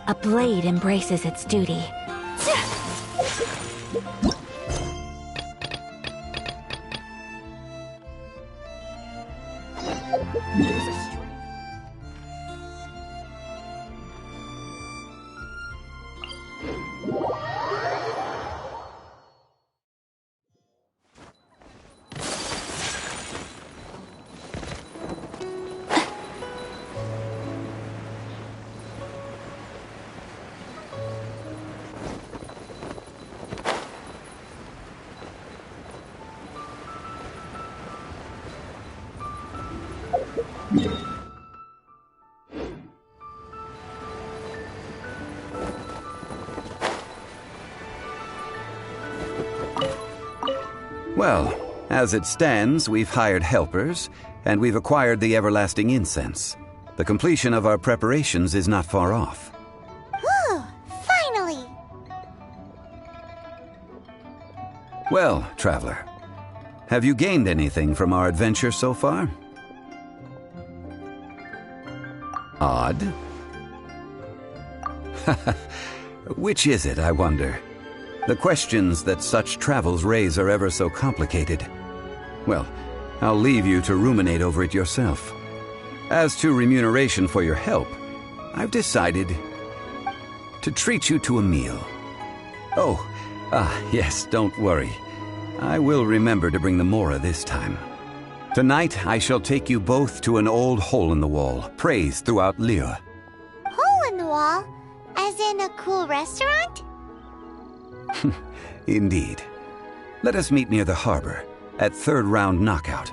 A blade embraces its duty. Well, as it stands, we've hired helpers, and we've acquired the everlasting incense. The completion of our preparations is not far off. Whew! Finally! Well, traveler, have you gained anything from our adventure so far? Odd. Which is it, I wonder? The questions that such travels raise are ever so complicated. Well, I'll leave you to ruminate over it yourself. As to remuneration for your help, I've decided to treat you to a meal. Oh, yes, don't worry. I will remember to bring the Mora this time. Tonight, I shall take you both to an old hole-in-the-wall, praised throughout Liyue. Hole-in-the-wall? As in a cool restaurant? Indeed. Let us meet near the harbor, at third round knockout.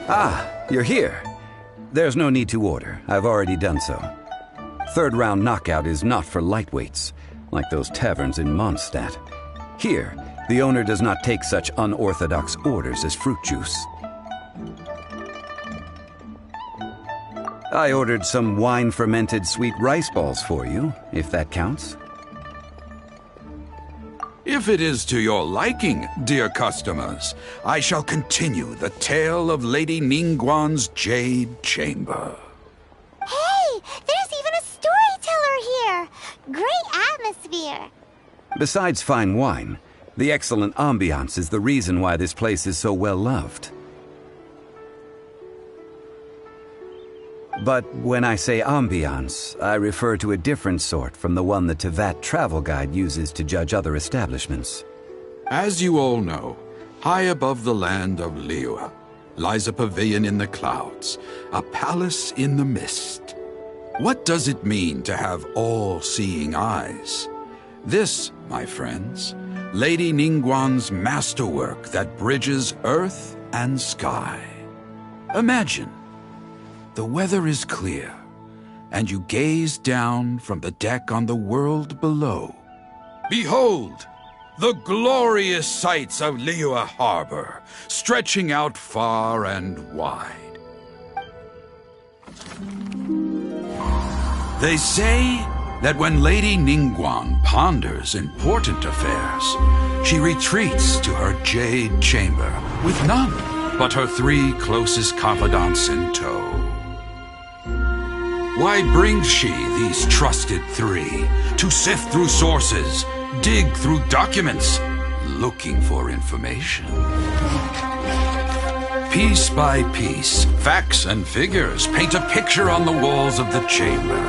Ah, you're here. There's no need to order. I've already done so. Third round knockout is not for lightweights, like those taverns in Mondstadt. Here, the owner does not take such unorthodox orders as fruit juice. I ordered some wine-fermented sweet rice balls for you, if that counts. If it is to your liking, dear customers, I shall continue the tale of Lady Ningguang's Jade Chamber. Hey! There's even a storyteller here! Great atmosphere! Besides fine wine, the excellent ambiance is the reason why this place is so well loved. But when I say ambiance, I refer to a different sort from the one the Teyvat travel guide uses to judge other establishments. As you all know, high above the land of Liyue lies a pavilion in the clouds, a palace in the mist. What does it mean to have all-seeing eyes? This, my friends, Lady Ningguang's masterwork that bridges earth and sky. Imagine. The weather is clear, and you gaze down from the deck on the world below. Behold, the glorious sights of Liyue Harbor, stretching out far and wide. They say that when Lady Ningguang ponders important affairs, she retreats to her Jade Chamber with none but her 3 closest confidants in tow. Why brings she these trusted 3 to sift through sources, dig through documents, looking for information. Piece by piece, facts and figures paint a picture on the walls of the chamber.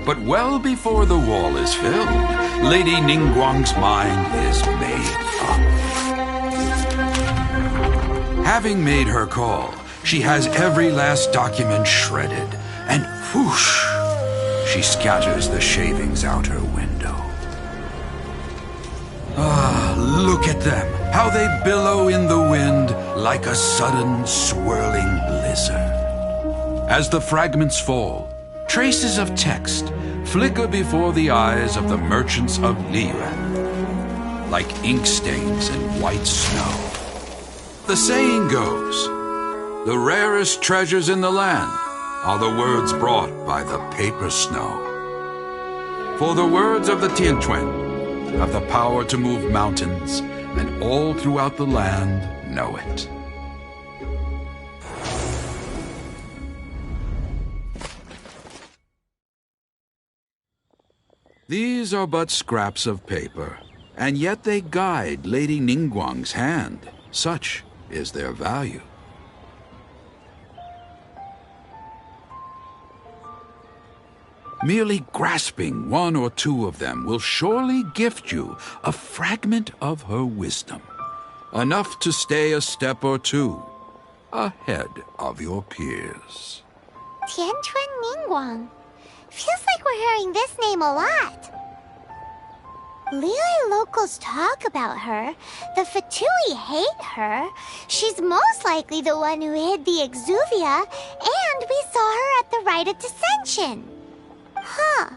But well before the wall is filled, Lady Ningguang's mind is made up. Having made her call, she has every last document shredded, and whoosh, she scatters the shavings out her window. Ah, look at them, how they billow in the wind like a sudden swirling blizzard. As the fragments fall, traces of text flicker before the eyes of the merchants of Liyue, like ink stains in white snow. The saying goes, the rarest treasures in the land are the words brought by the paper snow. For the words of the Tianquan have the power to move mountains, and all throughout the land know it. These are but scraps of paper, and yet they guide Lady Ningguang's hand. Such is their value. Merely grasping one or two of them will surely gift you a fragment of her wisdom, enough to stay a step or two ahead of your peers. Tianquan Ningguang. Feels like we're hearing this name a lot. Liyue locals talk about her. The Fatui hate her. She's most likely the one who hid the Exuvia, and we saw her at the Rite of Descension. Huh.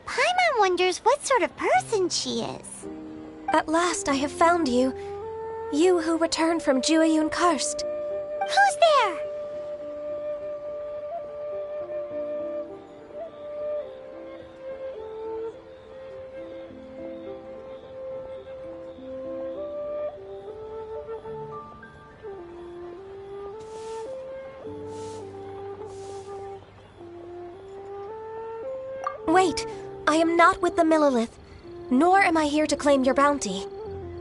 Paimon wonders what sort of person she is. At last I have found you. You who returned from Jueyun Karst. Who's there? Wait, I am not with the Millelith, nor am I here to claim your bounty.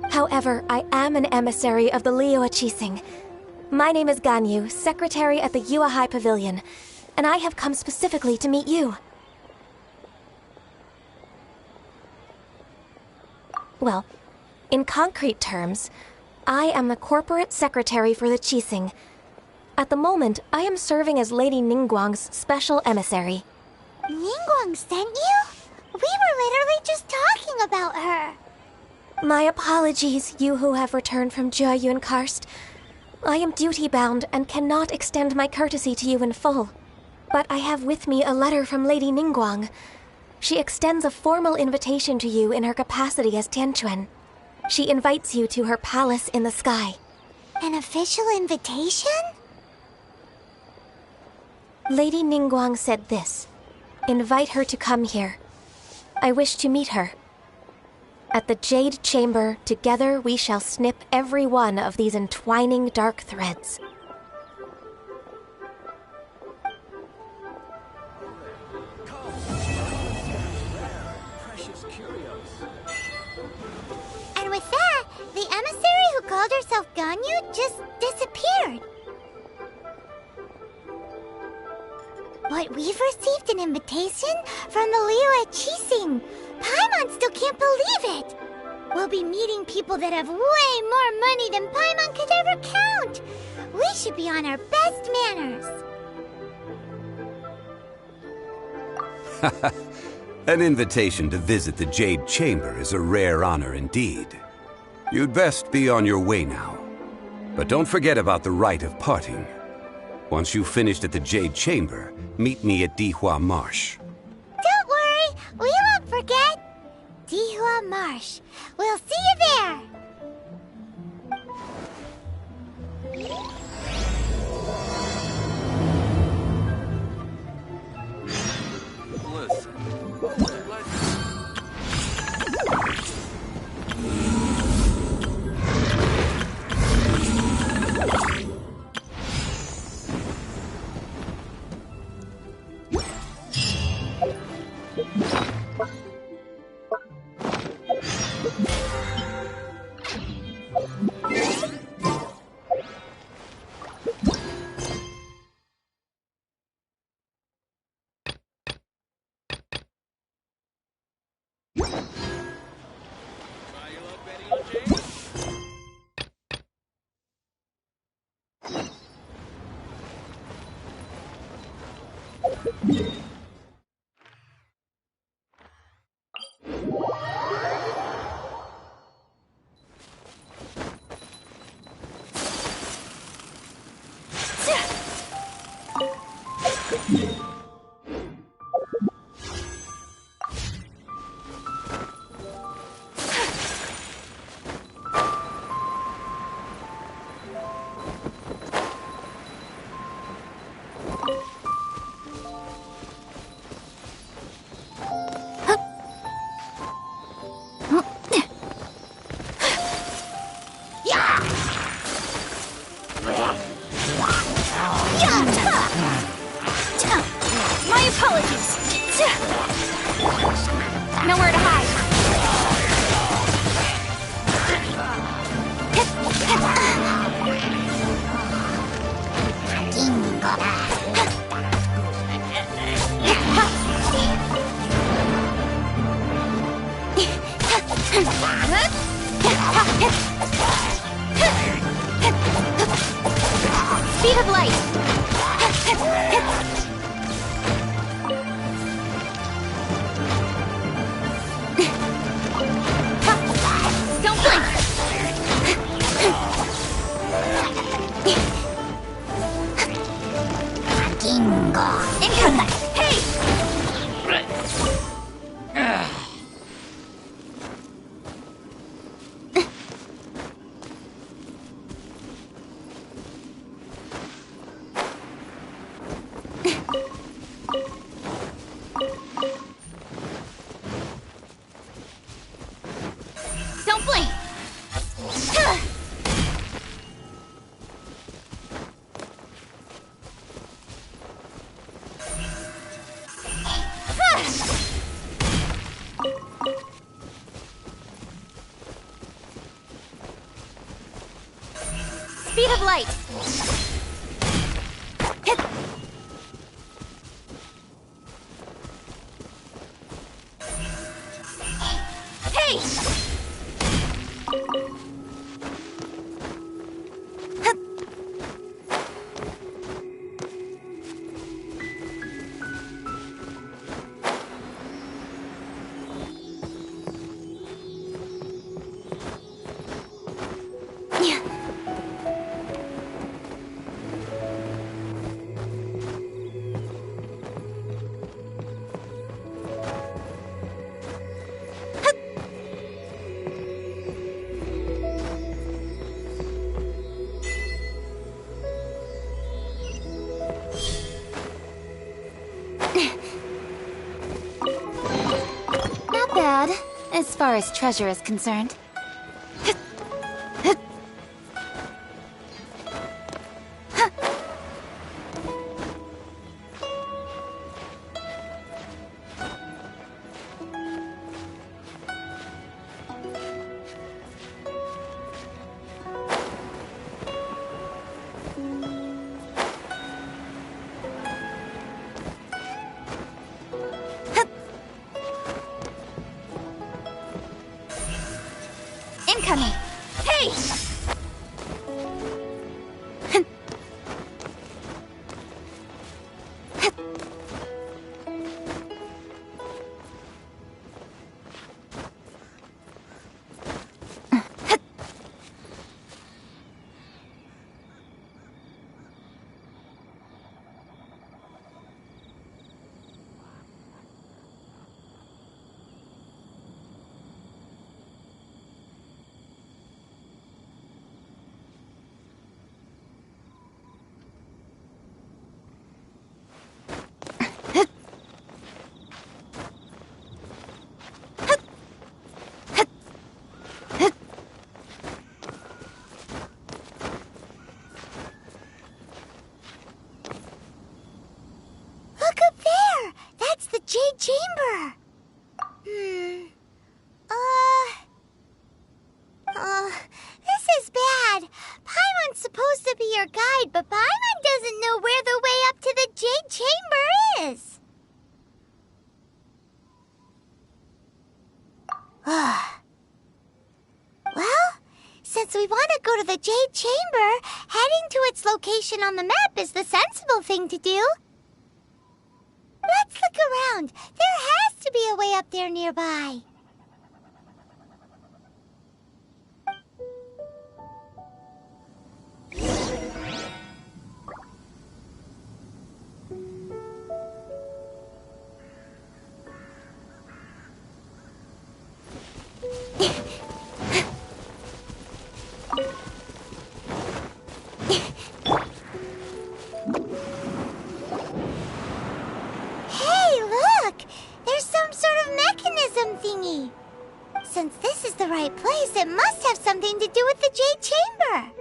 However, I am an emissary of the Liyue Qixing. My name is Ganyu, secretary at the Yuehai Pavilion, and I have come specifically to meet you. Well, in concrete terms, I am the corporate secretary for the Qixing. At the moment, I am serving as Lady Ningguang's special emissary. Ningguang sent you? We were literally just talking about her. My apologies, you who have returned from Jueyun Karst. I am duty-bound and cannot extend my courtesy to you in full. But I have with me a letter from Lady Ningguang. She extends a formal invitation to you in her capacity as Tianquan. She invites you to her palace in the sky. An official invitation? Lady Ningguang said this. Invite her to come here. I wish to meet her. At the Jade Chamber, together we shall snip every one of these entwining dark threads. And with that, the emissary who called herself Ganyu just disappeared. But we've received an invitation from the Liyue Qixing. Paimon still can't believe it. We'll be meeting people that have way more money than Paimon could ever count. We should be on our best manners. An invitation to visit the Jade Chamber is a rare honor indeed. You'd best be on your way now. But don't forget about the rite of parting. Once you've finished at the Jade Chamber, meet me at Dihua Marsh. Don't worry, we won't forget. Dihua Marsh. We'll see you there. My apologies. Nowhere to hide. Speed of light. Don't blink. Income. Hey. Don't blink! Speed of light! Hey! Not bad, as far as treasure is concerned. Incoming! Hey! right, but Paimon doesn't know where the way up to the Jade Chamber is. Well, since we want to go to the Jade Chamber, heading to its location on the map is the sensible thing to do. Let's look around. There has to be a way up there nearby. Thingy. Since this is the right place, it must have something to do with the Jade Chamber.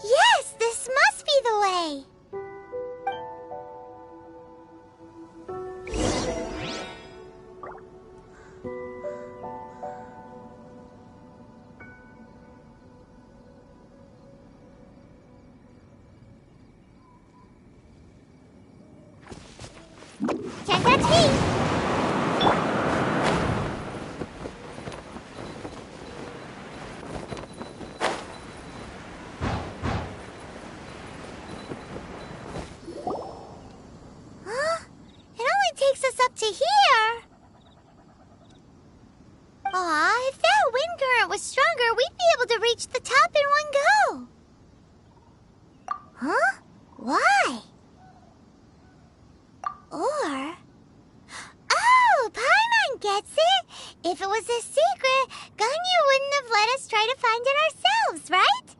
Yes, this must be the way. Can't touch me! Huh? It only takes us up to here! Aw, if that wind current was stronger, we'd be able to reach the top in one go! Huh? Why? Or... Oh, Paimon gets it! If it was a secret, Ganyu wouldn't have let us try to find it ourselves, right?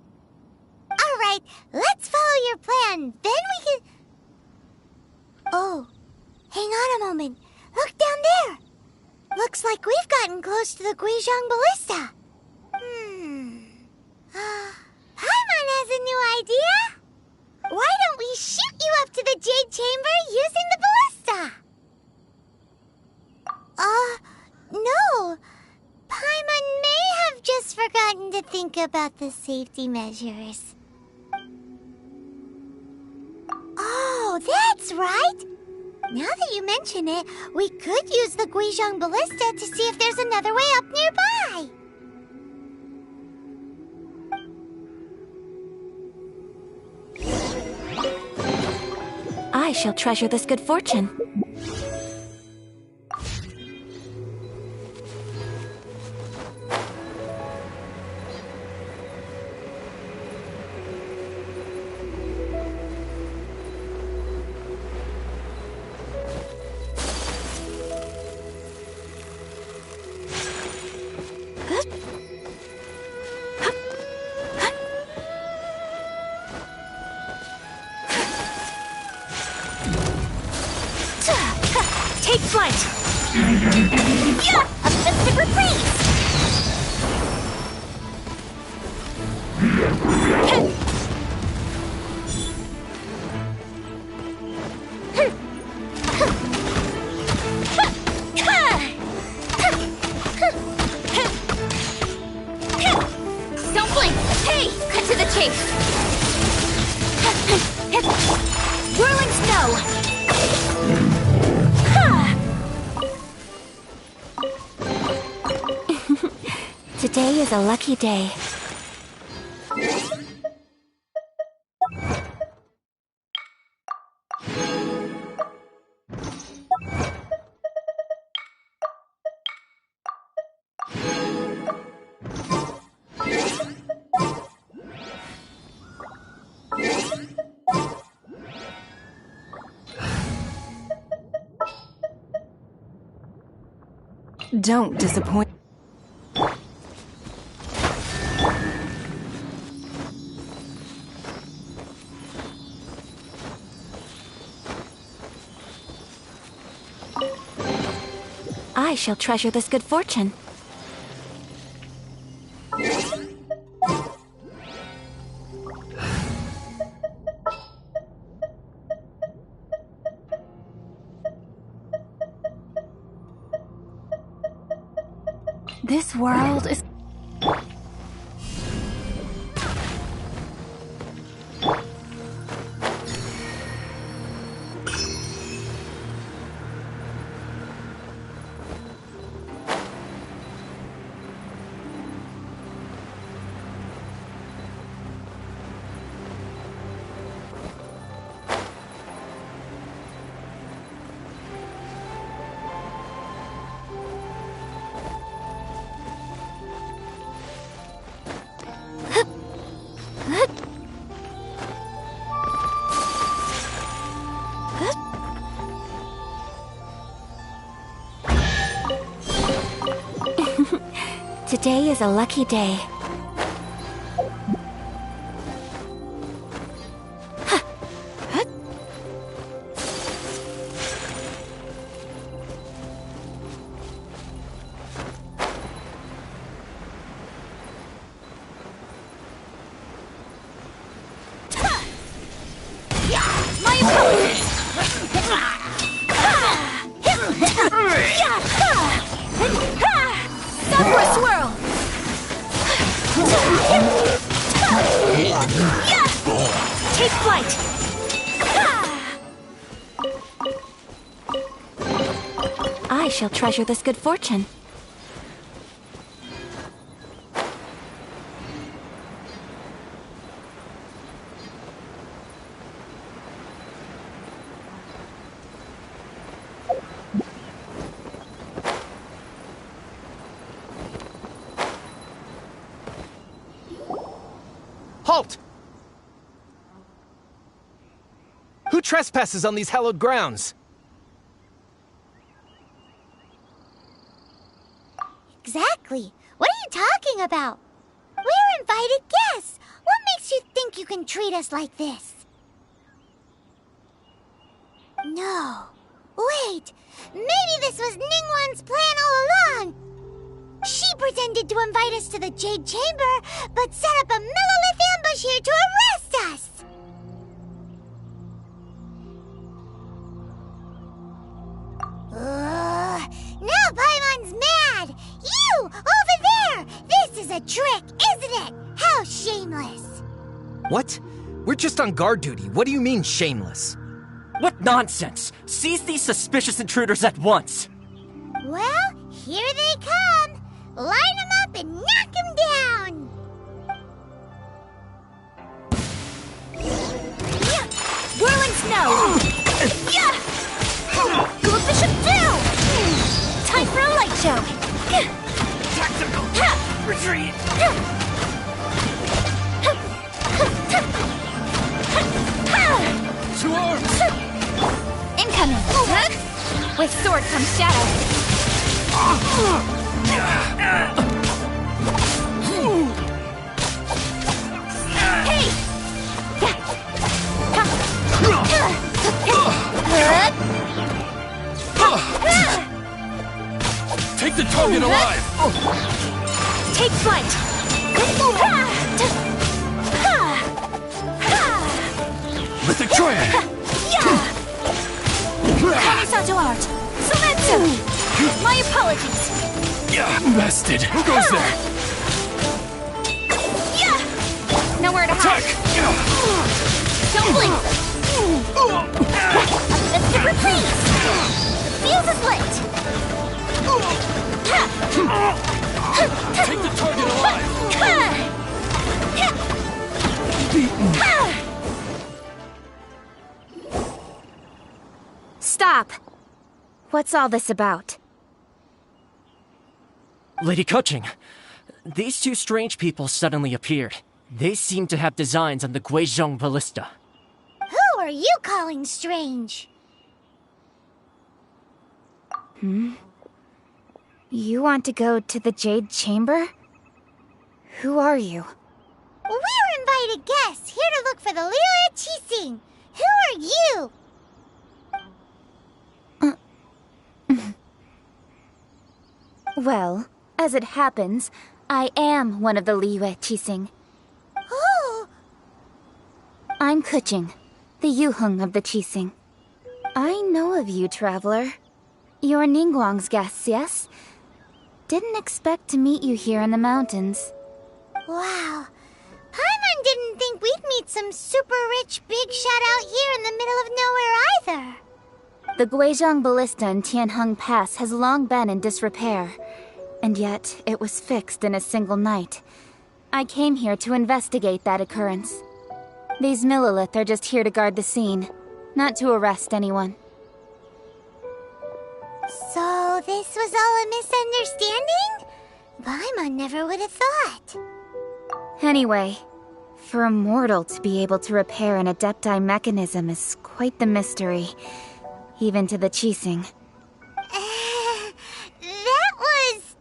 Alright, let's follow your plan. Then we can... Oh, hang on a moment. Look down there. Looks like we've gotten close to the Guizhong Ballista. Paimon has a new idea. Why don't we shoot you up to the Jade Chamber using the ballista? No. Paimon may have just forgotten to think about the safety measures. Oh, that's right. Now that you mention it, we could use the Guizhong Ballista to see if there's another way up nearby. I shall treasure this good fortune. Take flight! Yeah! A mystic reprise! Don't blink! Hey! Cut to the chase! Whirling snow! Today is a lucky day. Don't disappoint. I shall treasure this good fortune. This world is... is a lucky day. Take flight! I shall treasure this good fortune. Halt! Who trespasses on these hallowed grounds? Exactly. What are you talking about? We're invited guests. What makes you think you can treat us like this? No. Wait. Maybe this was Ningguang's plan all along. She pretended to invite us to the Jade Chamber, but set up a Millilith ambush here to arrest us! Now Paimon's mad! You! Over there! This is a trick, isn't it? How shameless! What? We're just on guard duty. What do you mean, shameless? What nonsense! Seize these suspicious intruders at once! Well, here they come! Line them up and knock them down! Whirling snow! Coefficient 2! Time for a light show! Tactical retreat! To arms! Incoming! With sword comes shadow! Hey! Take the target alive! Take flight! Mythic Triad! Kamisato art! Sometsu! My apologies! Bested! Who goes there? Nowhere to hide! Don't blink! Let's get replenished! The fuse is lit! Take the target alive! Stop! What's all this about? Lady Coaching, these two strange people suddenly appeared. They seem to have designs on the Guizhong Ballista. Who are you calling strange? You want to go to the Jade Chamber? Who are you? We're invited guests, here to look for the Liu Qixing. Who are you? Well, as it happens, I am one of the Liu Qixing. Who? I'm Kuching, the Yuheng of the Qixing. I know of you, traveler. You're Ningguang's guests, yes? Didn't expect to meet you here in the mountains. Wow. Paimon didn't think we'd meet some super rich big shot out here in the middle of nowhere either. The Guizhong Ballista in Tianheng Pass has long been in disrepair, and yet it was fixed in a single night. I came here to investigate that occurrence. These Millilith are just here to guard the scene, not to arrest anyone. So this was all a misunderstanding? Paimon never would have thought. Anyway, for a mortal to be able to repair an Adepti mechanism is quite the mystery, even to the Qixing. That was...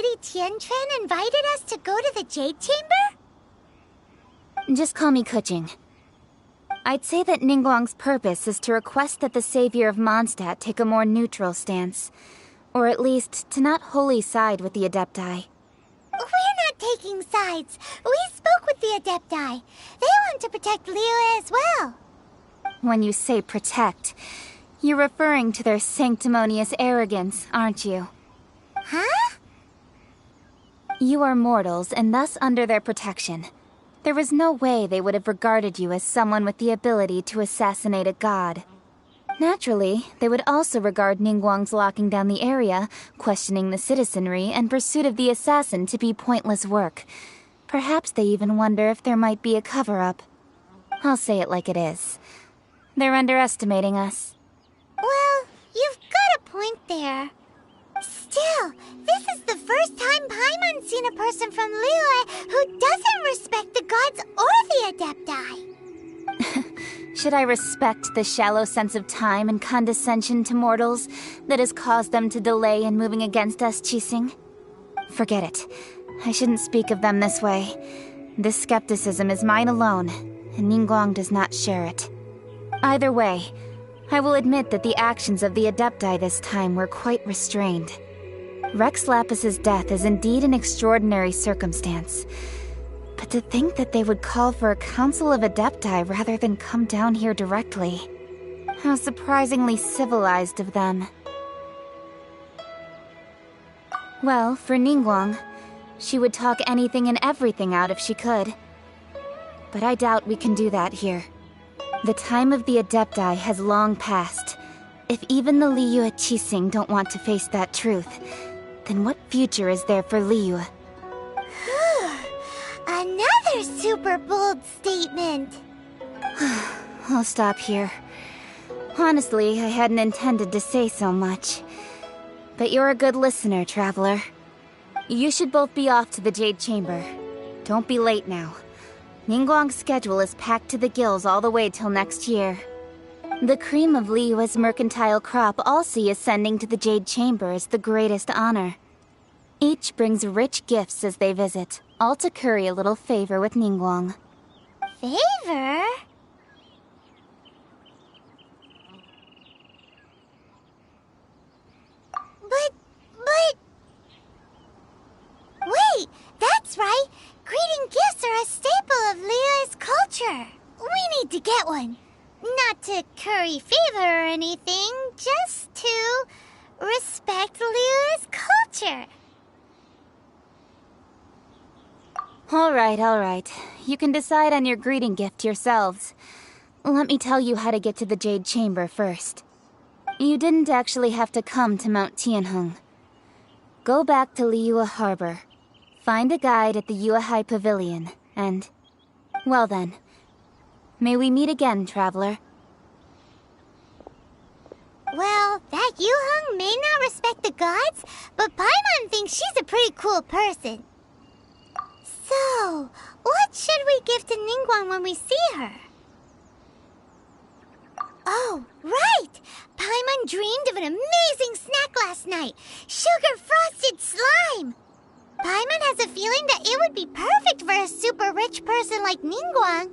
Lady Tianquan invited us to go to the Jade Chamber? Just call me Kuching. I'd say that Ningguang's purpose is to request that the savior of Mondstadt take a more neutral stance. Or at least, to not wholly side with the Adepti. We're not taking sides. We spoke with the Adepti. They want to protect Liyue as well. When you say protect, you're referring to their sanctimonious arrogance, aren't you? Huh? You are mortals, and thus under their protection. There was no way they would have regarded you as someone with the ability to assassinate a god. Naturally, they would also regard Ningguang's locking down the area, questioning the citizenry, and pursuit of the assassin to be pointless work. Perhaps they even wonder if there might be a cover-up. I'll say it like it is. They're underestimating us. Well, you've got a point there. Still, this is the first time Paimon's seen a person from Liyue who doesn't respect the gods or the Adepti. Should I respect the shallow sense of time and condescension to mortals that has caused them to delay in moving against us, Qixing? Forget it. I shouldn't speak of them this way. This skepticism is mine alone, and Ningguang does not share it. Either way, I will admit that the actions of the Adepti this time were quite restrained. Rex Lapis's death is indeed an extraordinary circumstance. But to think that they would call for a council of Adepti rather than come down here directly. How surprisingly civilized of them. Well, for Ningguang, she would talk anything and everything out if she could. But I doubt we can do that here. The time of the Adepti has long passed. If even the Liyue Qixing don't want to face that truth, then what future is there for Liyue? Another super bold statement. I'll stop here. Honestly, I hadn't intended to say so much. But you're a good listener, Traveler. You should both be off to the Jade Chamber. Don't be late now. Ningguang's schedule is packed to the gills all the way till next year. The cream of Liyue's mercantile crop all see ascending to the Jade Chamber is the greatest honor. Each brings rich gifts as they visit, all to curry a little favor with Ningguang. Favor? But... Wait, that's right! Greeting gifts are a staple of Liyue's culture. We need to get one. Not to curry favor or anything, just to respect Liyue's culture. All right. You can decide on your greeting gift yourselves. Let me tell you how to get to the Jade Chamber first. You didn't actually have to come to Mount Tianheng. Go back to Liyue Harbor. Find a guide at the Yuehai Pavilion, and... well then. May we meet again, Traveler. Well, that Yuheng may not respect the gods, but Paimon thinks she's a pretty cool person. So, what should we give to Ningguang when we see her? Oh, right! Paimon dreamed of an amazing snack last night! Sugar-frosted slime! Paimon has a feeling that it would be perfect for a super rich person like Ningguang.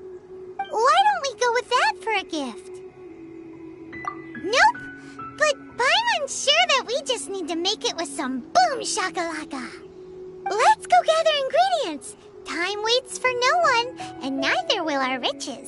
Why don't we go with that for a gift? Nope! But Paimon's sure that we just need to make it with some boom shakalaka. Let's go gather ingredients! Time waits for no one, and neither will our riches.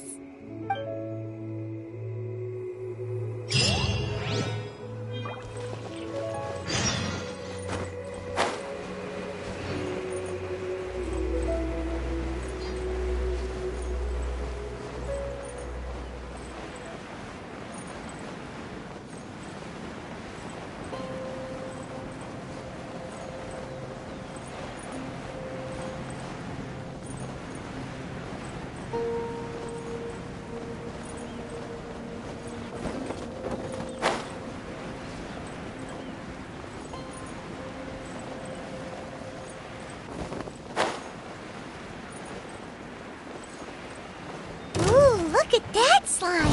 Look at that slime!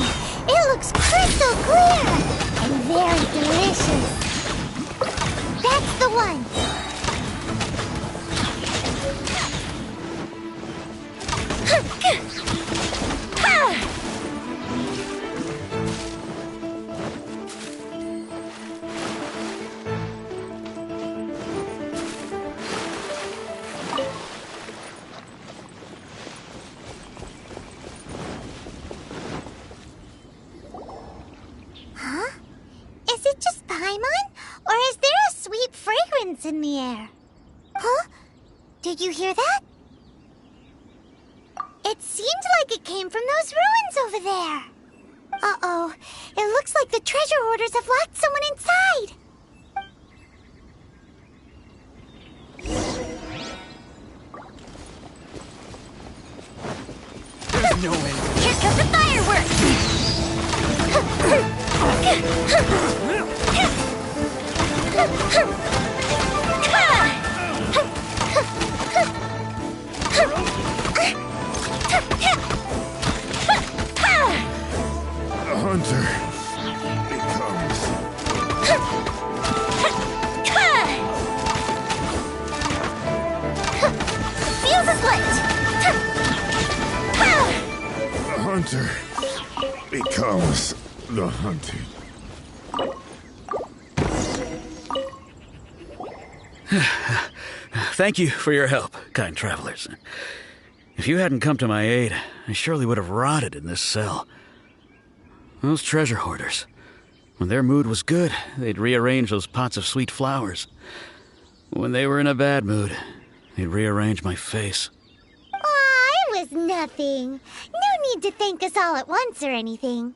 It looks crystal clear! And very delicious! That's the one! Did you hear that? It seemed like it came from those ruins over there. Uh-oh. It looks like the treasure hoarders have locked someone inside. There's no end. Here comes the fireworks! The hunter becomes... Fuse is lit! The hunter becomes the hunted. Thank you for your help, kind travelers. If you hadn't come to my aid, I surely would have rotted in this cell. Those treasure hoarders, when their mood was good, they'd rearrange those pots of sweet flowers. When they were in a bad mood, they'd rearrange my face. Aw, it was nothing. No need to thank us all at once or anything.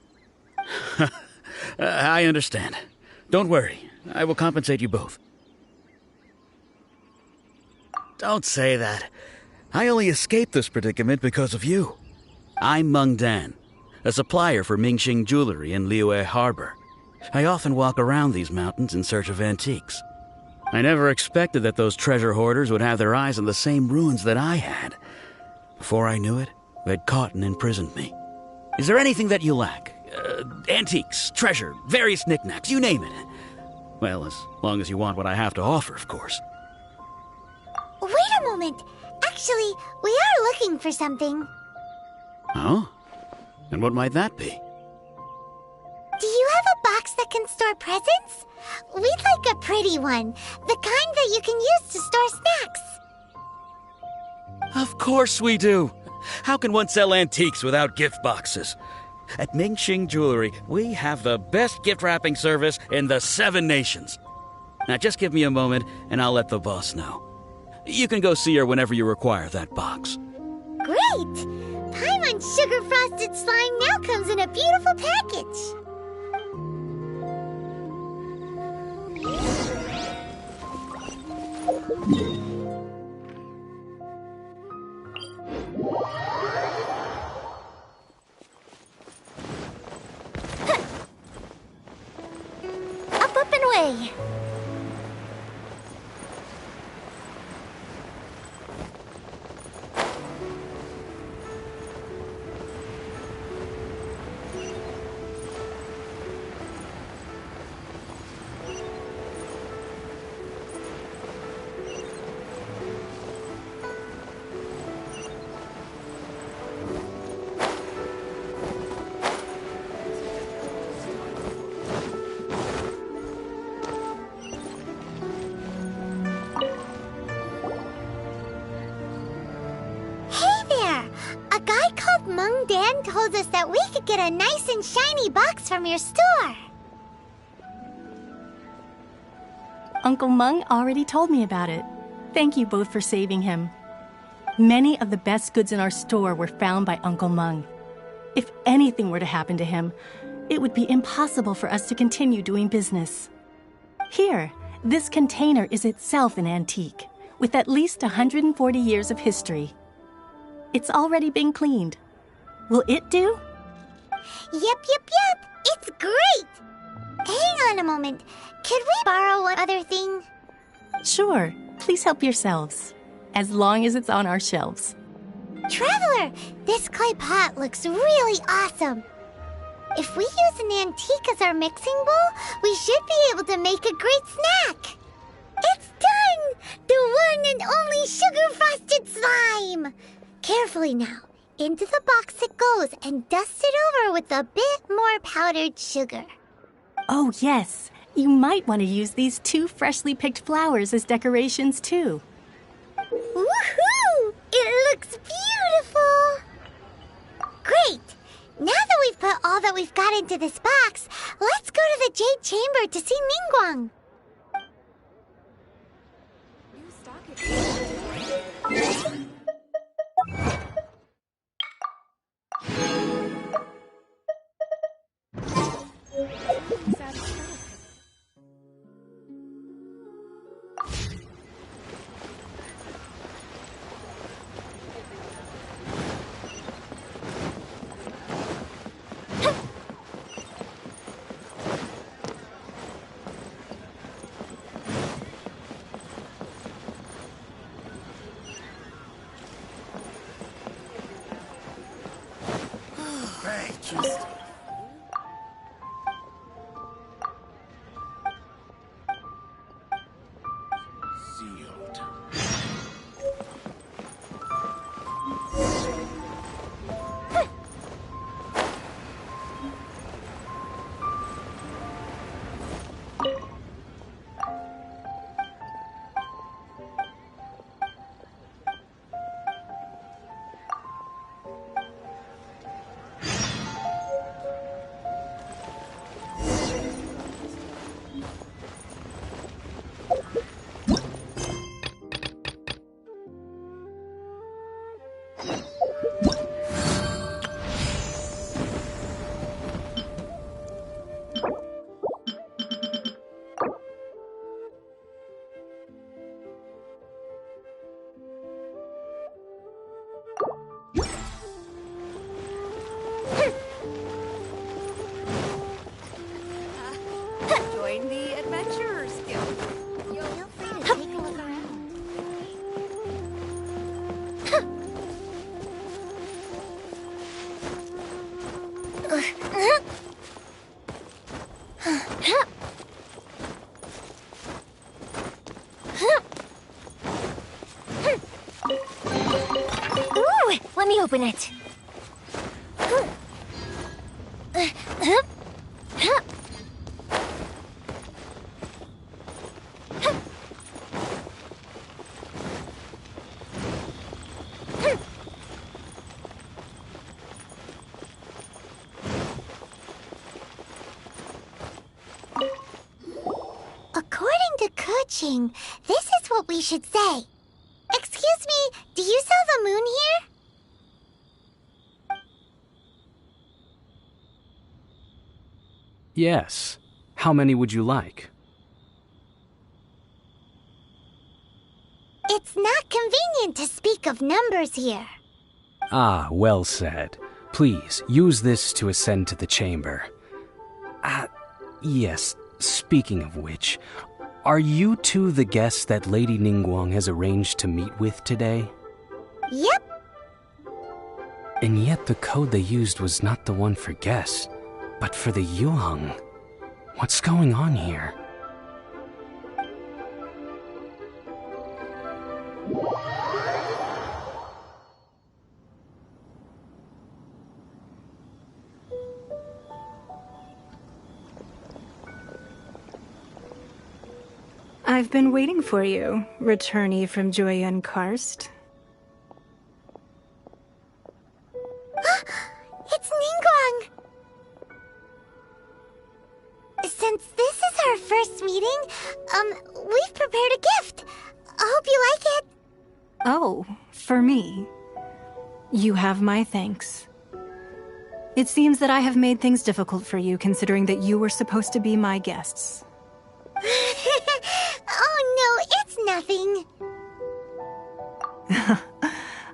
I understand. Don't worry, I will compensate you both. Don't say that. I only escaped this predicament because of you. I'm Meng Dan, a supplier for Mingxing jewelry in Liyue Harbor. I often walk around these mountains in search of antiques. I never expected that those treasure hoarders would have their eyes on the same ruins that I had. Before I knew it, they'd caught and imprisoned me. Is there anything that you lack? Antiques, treasure, various knickknacks, you name it. Well, as long as you want what I have to offer, of course. Wait a moment. Actually, we are looking for something. Oh? And what might that be? Do you have a box that can store presents? We'd like a pretty one. The kind that you can use to store snacks. Of course we do. How can one sell antiques without gift boxes? At Mingxing Jewelry, we have the best gift wrapping service in the 7 nations. Now just give me a moment and I'll let the boss know. You can go see her whenever you require that box. Great! Paimon Sugar Frosted Slime now comes in a beautiful package. Up and away! Meng Dan told us that we could get a nice and shiny box from your store. Uncle Meng already told me about it. Thank you both for saving him. Many of the best goods in our store were found by Uncle Meng. If anything were to happen to him, it would be impossible for us to continue doing business. Here, this container is itself an antique, with at least 140 years of history. It's already been cleaned. Will it do? Yep. It's great! Hang on a moment. Could we borrow one other thing? Sure. Please help yourselves. As long as it's on our shelves. Traveler, this clay pot looks really awesome. If we use an antique as our mixing bowl, we should be able to make a great snack. It's done! The one and only sugar-frosted slime! Carefully now. Into the box it goes and dust it over with a bit more powdered sugar. Oh, yes. You might want to use these 2 freshly picked flowers as decorations, too. Woohoo! It looks beautiful! Great! Now that we've put all that we've got into this box, let's go to the Jade Chamber to see Ningguang. Join the Adventurers Guild. Feel free to take a look around. Ooh, let me open it. According to Kuching, this is what we should say. Excuse me, do you sell the moon here? Yes. How many would you like? It's not convenient to speak of numbers here. Ah, well said. Please, use this to ascend to the chamber. Yes, speaking of which, are you two the guests that Lady Ningguang has arranged to meet with today? Yep. And yet the code they used was not the one for guests, but for the Yuheng. What's going on here? I've been waiting for you, returnee from Joyun Karst. It's Ningguang! Since this is our first meeting, we've prepared a gift. I hope you like it. Oh, for me. You have my thanks. It seems that I have made things difficult for you, considering that you were supposed to be my guests. Oh no, it's nothing.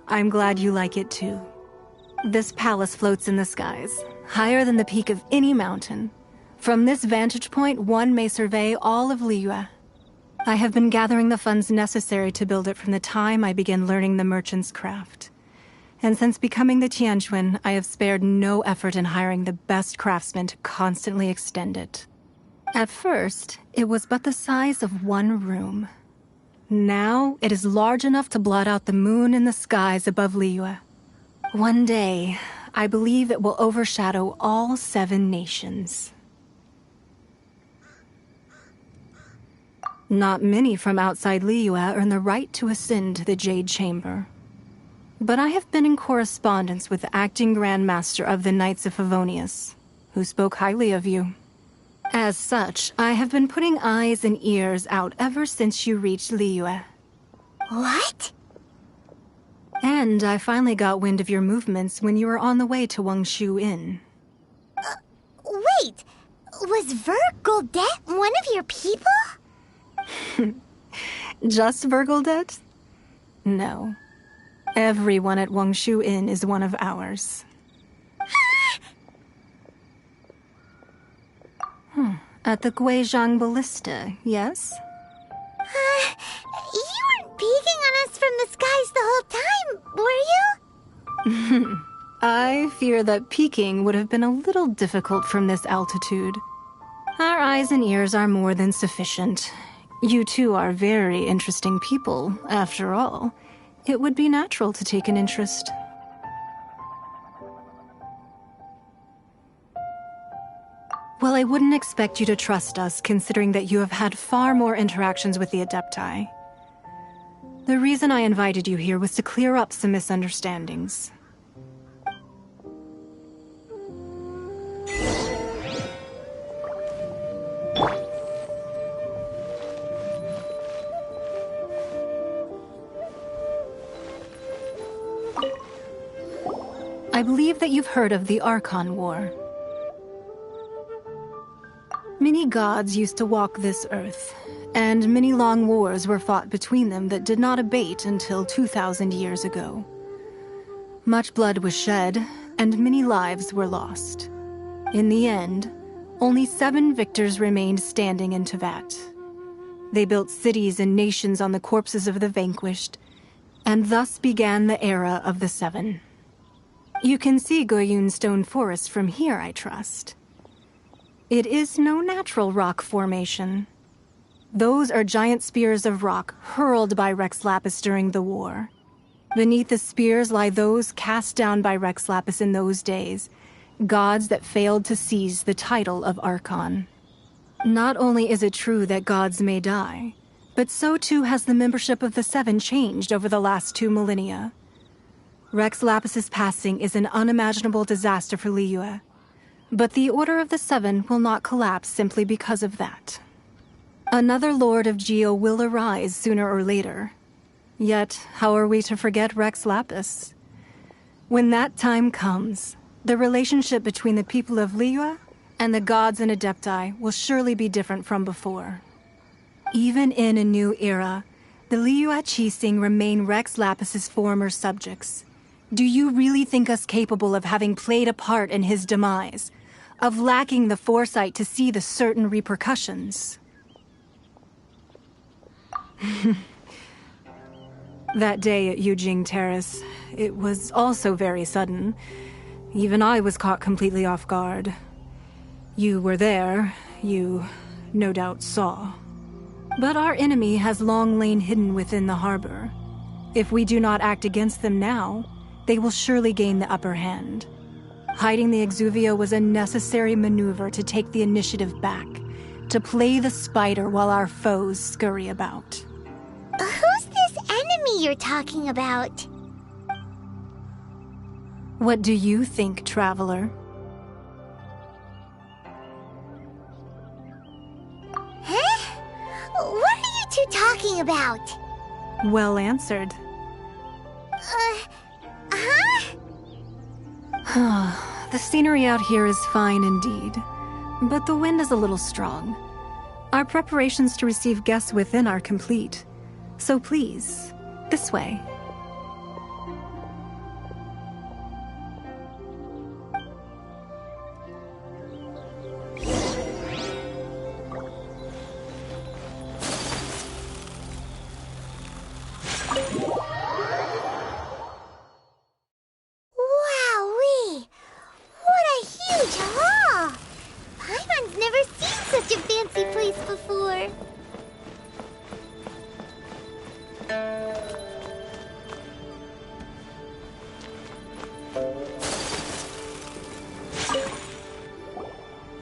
I'm glad you like it too. This palace floats in the skies, higher than the peak of any mountain. From this vantage point, one may survey all of Liyue. I have been gathering the funds necessary to build it from the time I began learning the merchant's craft. And since becoming the Tianquan, I have spared no effort in hiring the best craftsmen to constantly extend it. At first, it was but the size of one room. Now, it is large enough to blot out the moon in the skies above Liyue. One day, I believe it will overshadow all 7 nations. Not many from outside Liyue earn the right to ascend to the Jade Chamber. But I have been in correspondence with the acting Grand Master of the Knights of Favonius, who spoke highly of you. As such, I have been putting eyes and ears out ever since you reached Liyue. What? And I finally got wind of your movements when you were on the way to Wangshu Inn. Wait! Was Vergoldet one of your people? Just Vergoldet? No. Everyone at Wangshu Inn is one of ours. At the Guizhang Ballista, yes? You weren't peeking on us from the skies the whole time, were you? I fear that peeking would have been a little difficult from this altitude. Our eyes and ears are more than sufficient. You two are very interesting people, after all. It would be natural to take an interest. Well, I wouldn't expect you to trust us, considering that you have had far more interactions with the Adepti. The reason I invited you here was to clear up some misunderstandings. I believe that you've heard of the Arkhan War. Many gods used to walk this earth, and many long wars were fought between them that did not abate until 2,000 years ago. Much blood was shed, and many lives were lost. In the end, only 7 victors remained standing in Tevat. They built cities and nations on the corpses of the vanquished, and thus began the era of the 7. You can see Goyun Stone Forest from here, I trust. It is no natural rock formation. Those are giant spears of rock hurled by Rex Lapis during the war. Beneath the spears lie those cast down by Rex Lapis in those days, gods that failed to seize the title of Arkhan. Not only is it true that gods may die, but so too has the membership of the 7 changed over the last 2 millennia. Rex Lapis's passing is an unimaginable disaster for Liyue, but the Order of the 7 will not collapse simply because of that. Another Lord of Geo will arise sooner or later. Yet, how are we to forget Rex Lapis? When that time comes, the relationship between the people of Liyue and the gods and Adepti will surely be different from before. Even in a new era, the Liyue Qixing remain Rex Lapis's former subjects. Do you really think us capable of having played a part in his demise? Of lacking the foresight to see the certain repercussions? That day at Yujing Terrace, it was also very sudden. Even I was caught completely off guard. You were there, you no doubt saw. But our enemy has long lain hidden within the harbor. If we do not act against them now, they will surely gain the upper hand. Hiding the Exuvia was a necessary maneuver to take the initiative back, to play the spider while our foes scurry about. Who's this enemy you're talking about? What do you think, traveler? Huh? What are you two talking about? Well answered. The scenery out here is fine indeed, but the wind is a little strong. Our preparations to receive guests within are complete, so please, this way.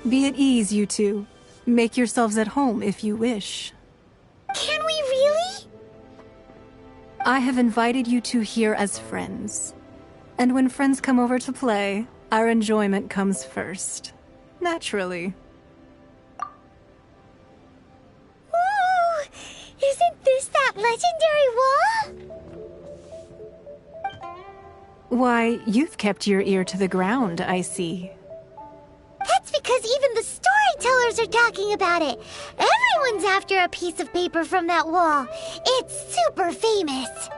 Be at ease, you two. Make yourselves at home if you wish. Can we really? I have invited you two here as friends. And when friends come over to play, our enjoyment comes first. Naturally. Ooh! Isn't this that legendary wall? Why, you've kept your ear to the ground, I see. That's because even the storytellers are talking about it. Everyone's after a piece of paper from that wall. It's super famous.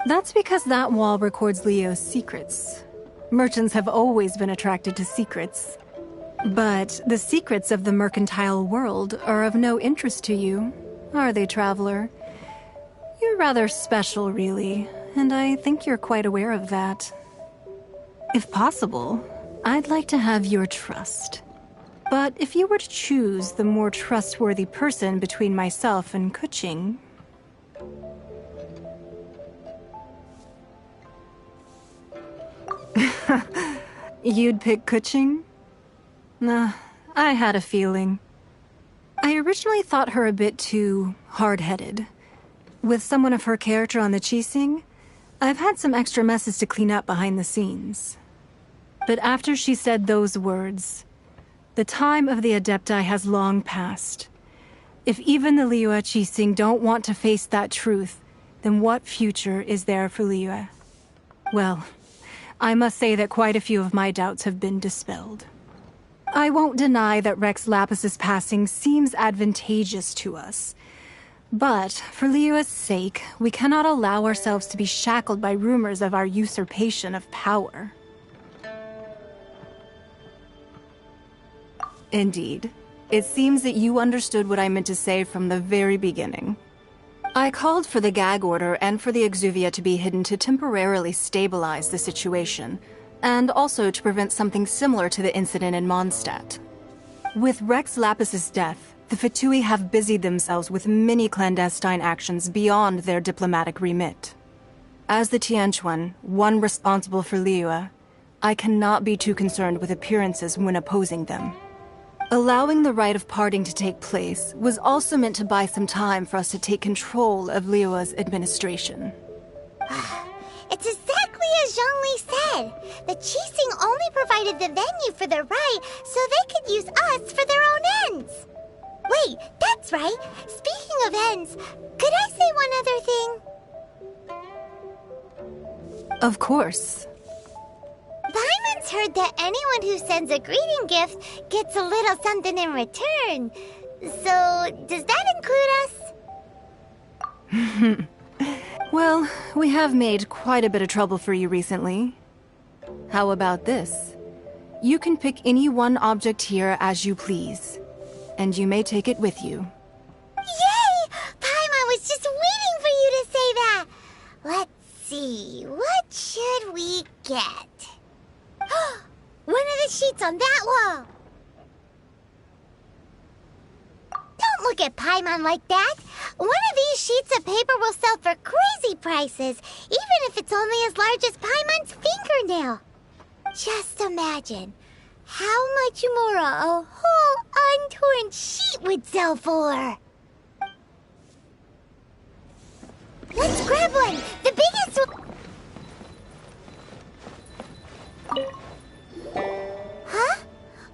That's because that wall records Liyue's secrets. Merchants have always been attracted to secrets. But the secrets of the mercantile world are of no interest to you, are they, traveler? You're rather special, really, and I think you're quite aware of that. If possible, I'd like to have your trust. But if you were to choose the more trustworthy person between myself and Kuching... You'd pick Kuching? Nah, I had a feeling. I originally thought her a bit too hard-headed. With someone of her character on the Qixing, I've had some extra messes to clean up behind the scenes. But after she said those words, the time of the Adepti has long passed. If even the Liyue Qixing don't want to face that truth, then what future is there for Liyue? Well, I must say that quite a few of my doubts have been dispelled. I won't deny that Rex Lapis's passing seems advantageous to us. But, for Liyue's sake, we cannot allow ourselves to be shackled by rumors of our usurpation of power. Indeed. It seems that you understood what I meant to say from the very beginning. I called for the gag order and for the Exuvia to be hidden to temporarily stabilize the situation, and also to prevent something similar to the incident in Mondstadt. With Rex Lapis's death, the Fatui have busied themselves with many clandestine actions beyond their diplomatic remit. As the Tianquan, one responsible for Liyue, I cannot be too concerned with appearances when opposing them. Allowing the rite of parting to take place was also meant to buy some time for us to take control of Liyue's administration. It's exactly as Zhongli said. The Qixing only provided the venue for their rite so they could use us for their own ends. Wait, that's right. Speaking of ends, could I say one other thing? Of course. Paimon's heard that anyone who sends a greeting gift gets a little something in return. So, does that include us? Well, we have made quite a bit of trouble for you recently. How about this? You can pick any one object here as you please, and you may take it with you. Yay! Paimon was just waiting for you to say that! Let's see, what should we get? One of the sheets on that wall! Don't look at Paimon like that! One of these sheets of paper will sell for crazy prices, even if it's only as large as Paimon's fingernail. Just imagine how much more a whole untorn sheet would sell for. Let's grab one! The biggest one! Huh?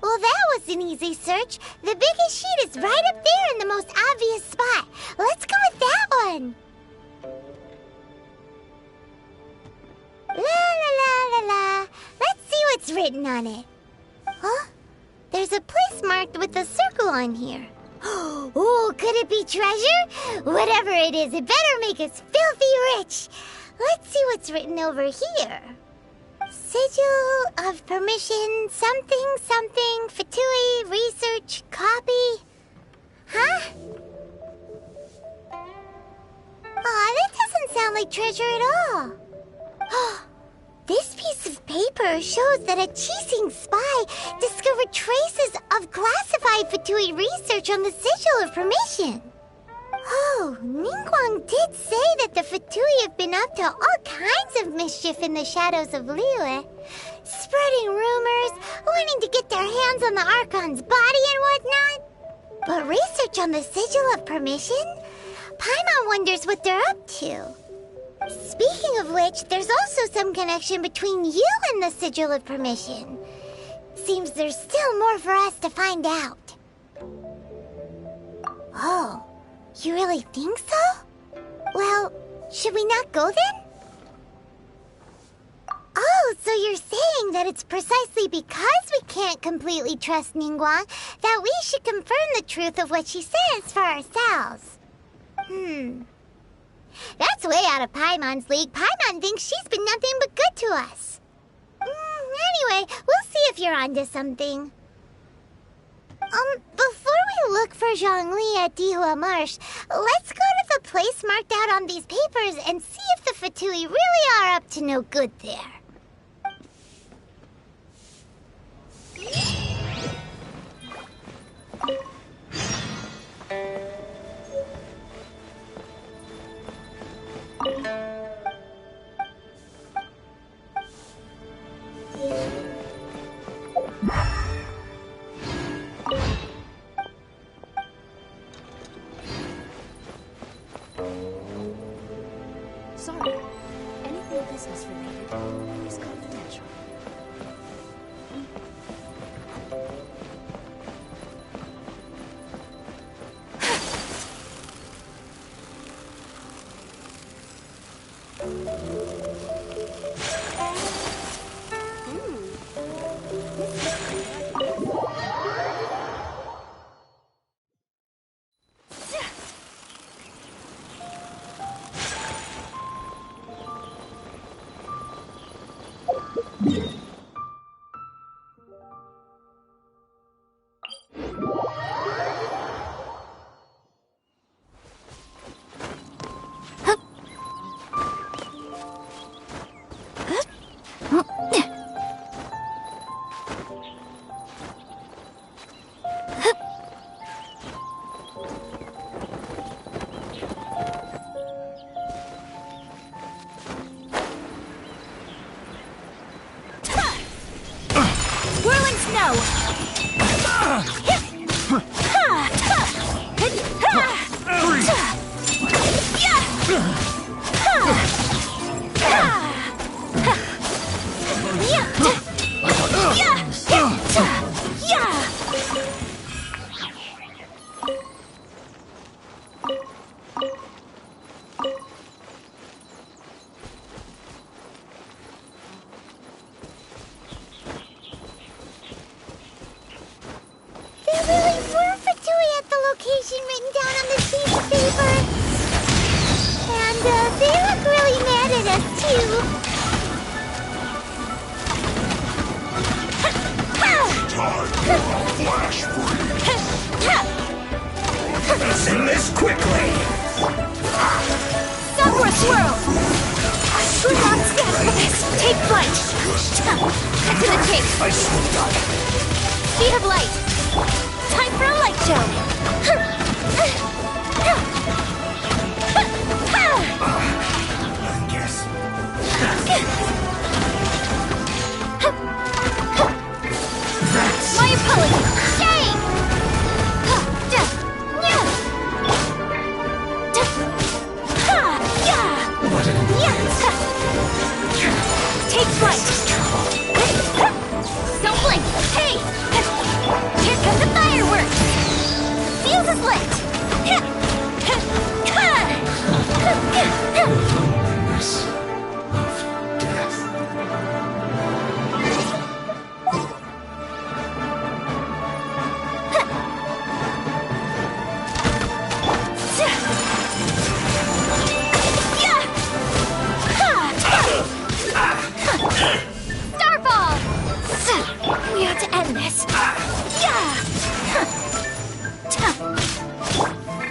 Well, that was an easy search. The biggest sheet is right up there in the most obvious spot. Let's go with that one. La la la la la. Let's see what's written on it. Huh? There's a place marked with a circle on here. Oh, could it be treasure? Whatever it is, it better make us filthy rich. Let's see what's written over here. Sigil of permission, something, something, Fatui, research, copy. Huh? Aw, that doesn't sound like treasure at all. This piece of paper shows that a Qixing spy discovered traces of classified Fatui research on the Sigil of Permission. Oh, Ningguang did say that the Fatui have been up to all kinds of mischief in the shadows of Liyue. Spreading rumors, wanting to get their hands on the Arkhan's body and whatnot. But research on the Sigil of Permission? Paimon wonders what they're up to. Speaking of which, there's also some connection between you and the Sigil of Permission. Seems there's still more for us to find out. Oh, you really think so? Well, should we not go then? Oh, so you're saying that it's precisely because we can't completely trust Ningguang that we should confirm the truth of what she says for ourselves. That's way out of Paimon's league. Paimon thinks she's been nothing but good to us. Anyway, we'll see if you're onto something. Before we look for Zhongli at Dihua Marsh, let's go to the place marked out on these papers and see if the Fatui really are up to no good there. business related. Please confidential.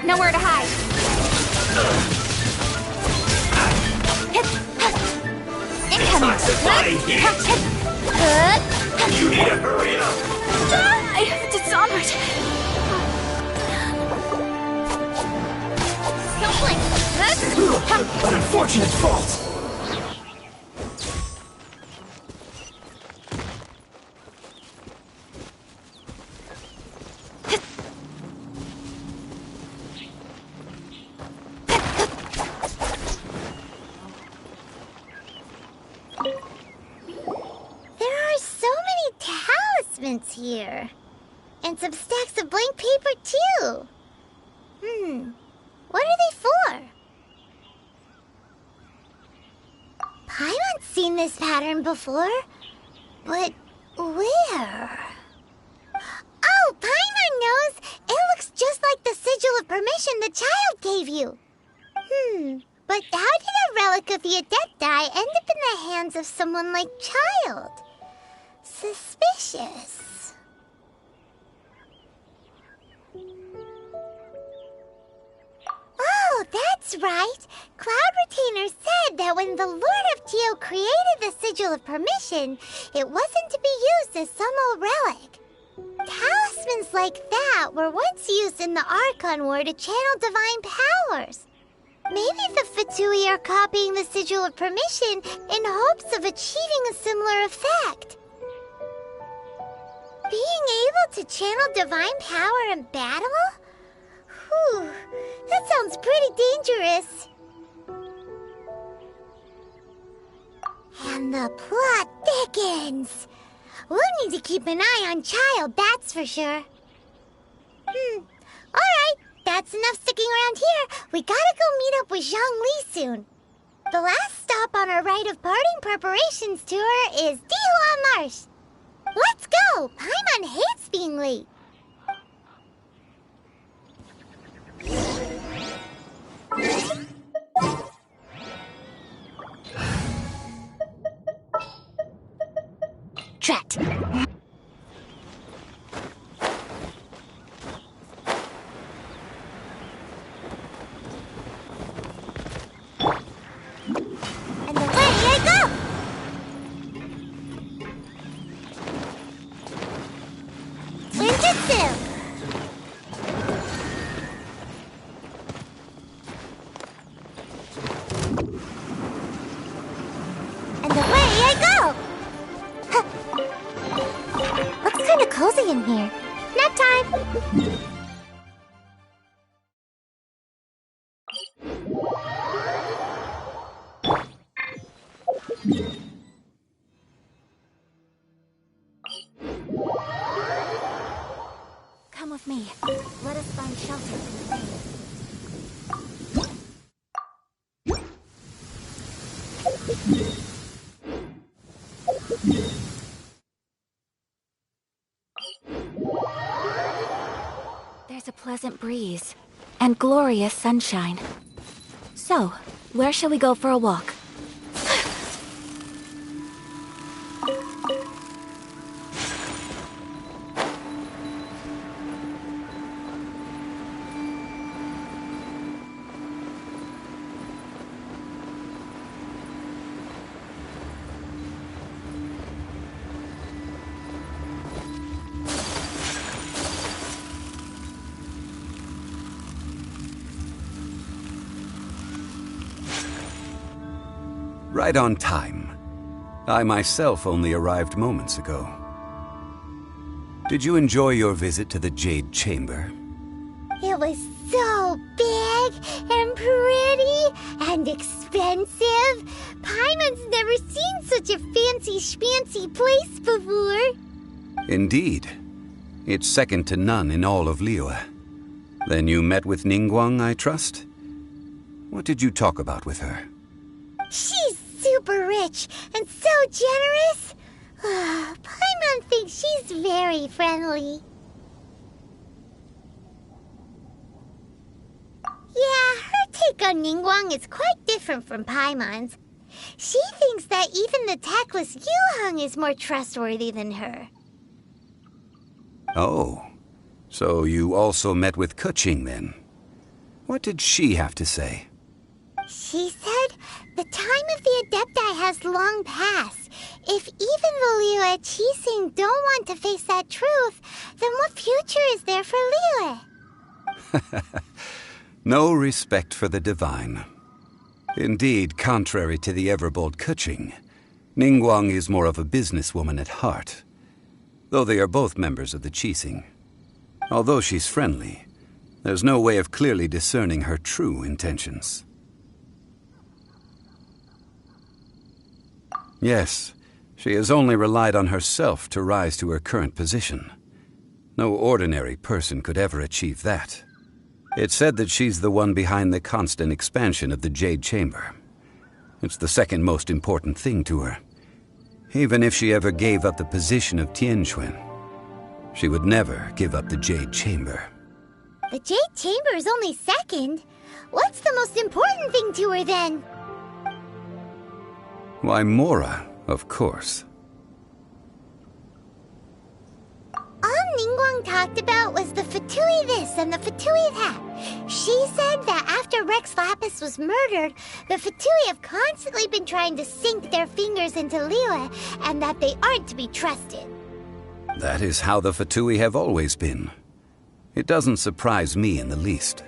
Nowhere to hide. Incoming. You need to hurry up. Dishonored. Don't blink. An unfortunate fault. Here. And some stacks of blank paper, too. What are they for? Paimon's seen this pattern before. But where? Oh, Paimon knows! It looks just like the sigil of permission the child gave you. But how did a relic of your death-dye end up in the hands of someone like Child? Suspicious. Oh, that's right. Cloud Retainer said that when the Lord of Geo created the Sigil of Permission, it wasn't to be used as some old relic. Talismans like that were once used in the Arkhan War to channel divine powers. Maybe the Fatui are copying the Sigil of Permission in hopes of achieving a similar effect. Being able to channel divine power in battle? Whew, that sounds pretty dangerous. And the plot thickens. We'll need to keep an eye on Child, that's for sure. Alright, that's enough sticking around here. We gotta go meet up with Zhongli soon. The last stop on our rite of parting preparations tour is Dihua Marsh. Let's go! Paimon hates being late. Drat! And away I go! Ninjutsu! And away I go! Looks kinda cozy in here. Nap time! Come with me. Let us find shelter from the rain. There's a pleasant breeze and glorious sunshine. So, where shall we go for a walk? Right on time. I myself only arrived moments ago. Did you enjoy your visit to the Jade Chamber? It was so big and pretty and expensive. Paimon's never seen such a fancy schmancy place before. Indeed. It's second to none in all of Liyue. Then you met with Ningguang, I trust? What did you talk about with her? She's super rich and so generous. Paimon thinks she's very friendly. Yeah, her take on Ningguang is quite different from Paimon's. She thinks that even the tactless Yuheng is more trustworthy than her. Oh, so you also met with Keqing then? What did she have to say? She said the time of the Adepti has long passed. If even the Liyue Qixing don't want to face that truth, then what future is there for Liyue? No respect for the divine. Indeed, contrary to the ever-bold Keqing, Ningguang is more of a businesswoman at heart, though they are both members of the Qixing. Although she's friendly, there's no way of clearly discerning her true intentions. Yes, she has only relied on herself to rise to her current position. No ordinary person could ever achieve that. It's said that she's the one behind the constant expansion of the Jade Chamber. It's the second most important thing to her. Even if she ever gave up the position of Tianquan, she would never give up the Jade Chamber. The Jade Chamber is only second. What's the most important thing to her then? Why, Mora, of course. All Ningguang talked about was the Fatui this and the Fatui that. She said that after Rex Lapis was murdered, the Fatui have constantly been trying to sink their fingers into Liyue, and that they aren't to be trusted. That is how the Fatui have always been. It doesn't surprise me in the least.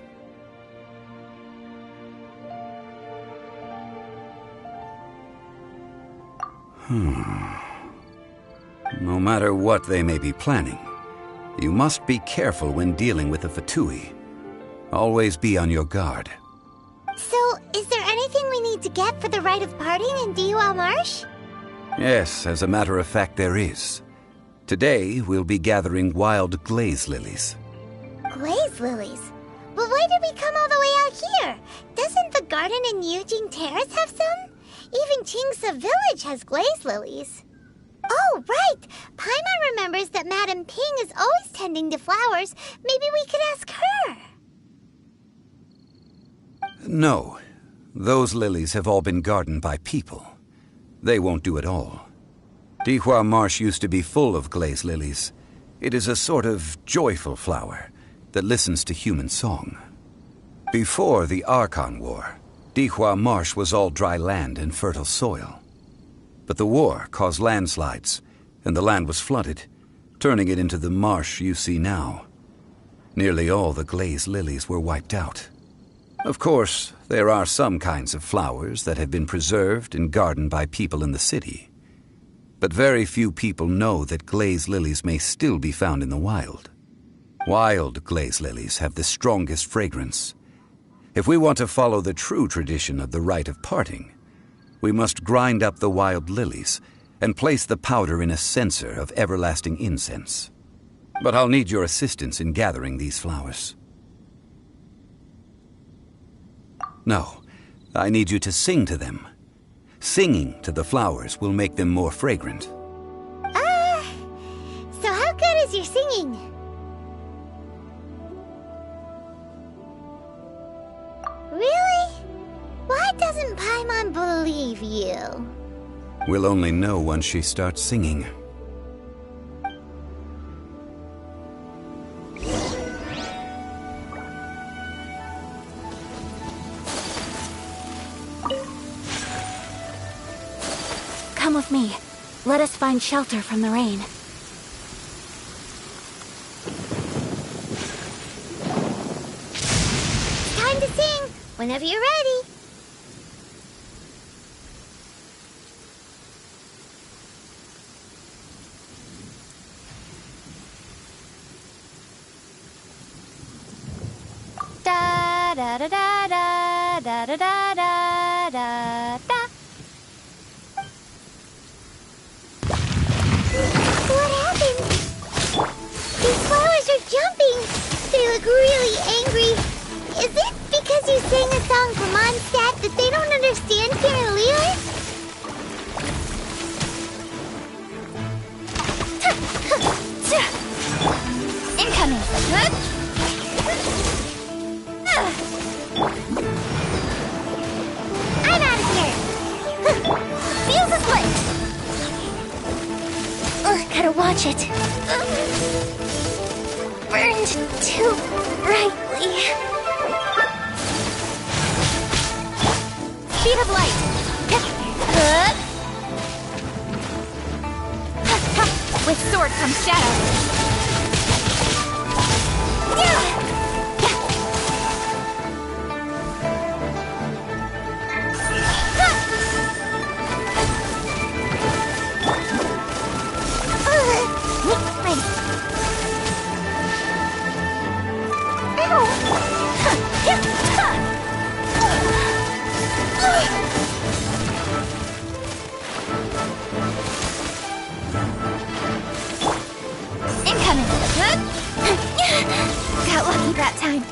No matter what they may be planning, you must be careful when dealing with the Fatui. Always be on your guard. So, is there anything we need to get for the rite of parting in Dihua Marsh? Yes, as a matter of fact, there is. Today, we'll be gathering wild glaze lilies. Glaze lilies? But why did we come all the way out here? Doesn't the garden in Yujing Terrace have some? Even Qingse Village has glaze lilies. Oh, right! Paimon remembers that Madame Ping is always tending to flowers. Maybe we could ask her. No. Those lilies have all been gardened by people. They won't do it all. Dihua Marsh used to be full of glaze lilies. It is a sort of joyful flower that listens to human song. Before the Arkhan War, Dihua Marsh was all dry land and fertile soil. But the war caused landslides, and the land was flooded, turning it into the marsh you see now. Nearly all the glaze lilies were wiped out. Of course, there are some kinds of flowers that have been preserved and gardened by people in the city. But very few people know that glaze lilies may still be found in the wild. Wild glaze lilies have the strongest fragrance. If we want to follow the true tradition of the rite of parting, we must grind up the wild lilies and place the powder in a censer of everlasting incense. But I'll need your assistance in gathering these flowers. No, I need you to sing to them. Singing to the flowers will make them more fragrant. So how good is your singing? Really? Why doesn't Paimon believe you? We'll only know once she starts singing. Come with me. Let us find shelter from the rain. Time to sing, whenever you're ready. Da da da da da da da da da da da. What happened? These flowers are jumping. They look really angry. Is it because you sang a song for Mondstadt that they don't understand here in Liyue? Incoming. I'm out of here. Feels a split. Gotta watch it. Burned too brightly. Speed of light. With sword comes shadow. Incoming. Got lucky that time.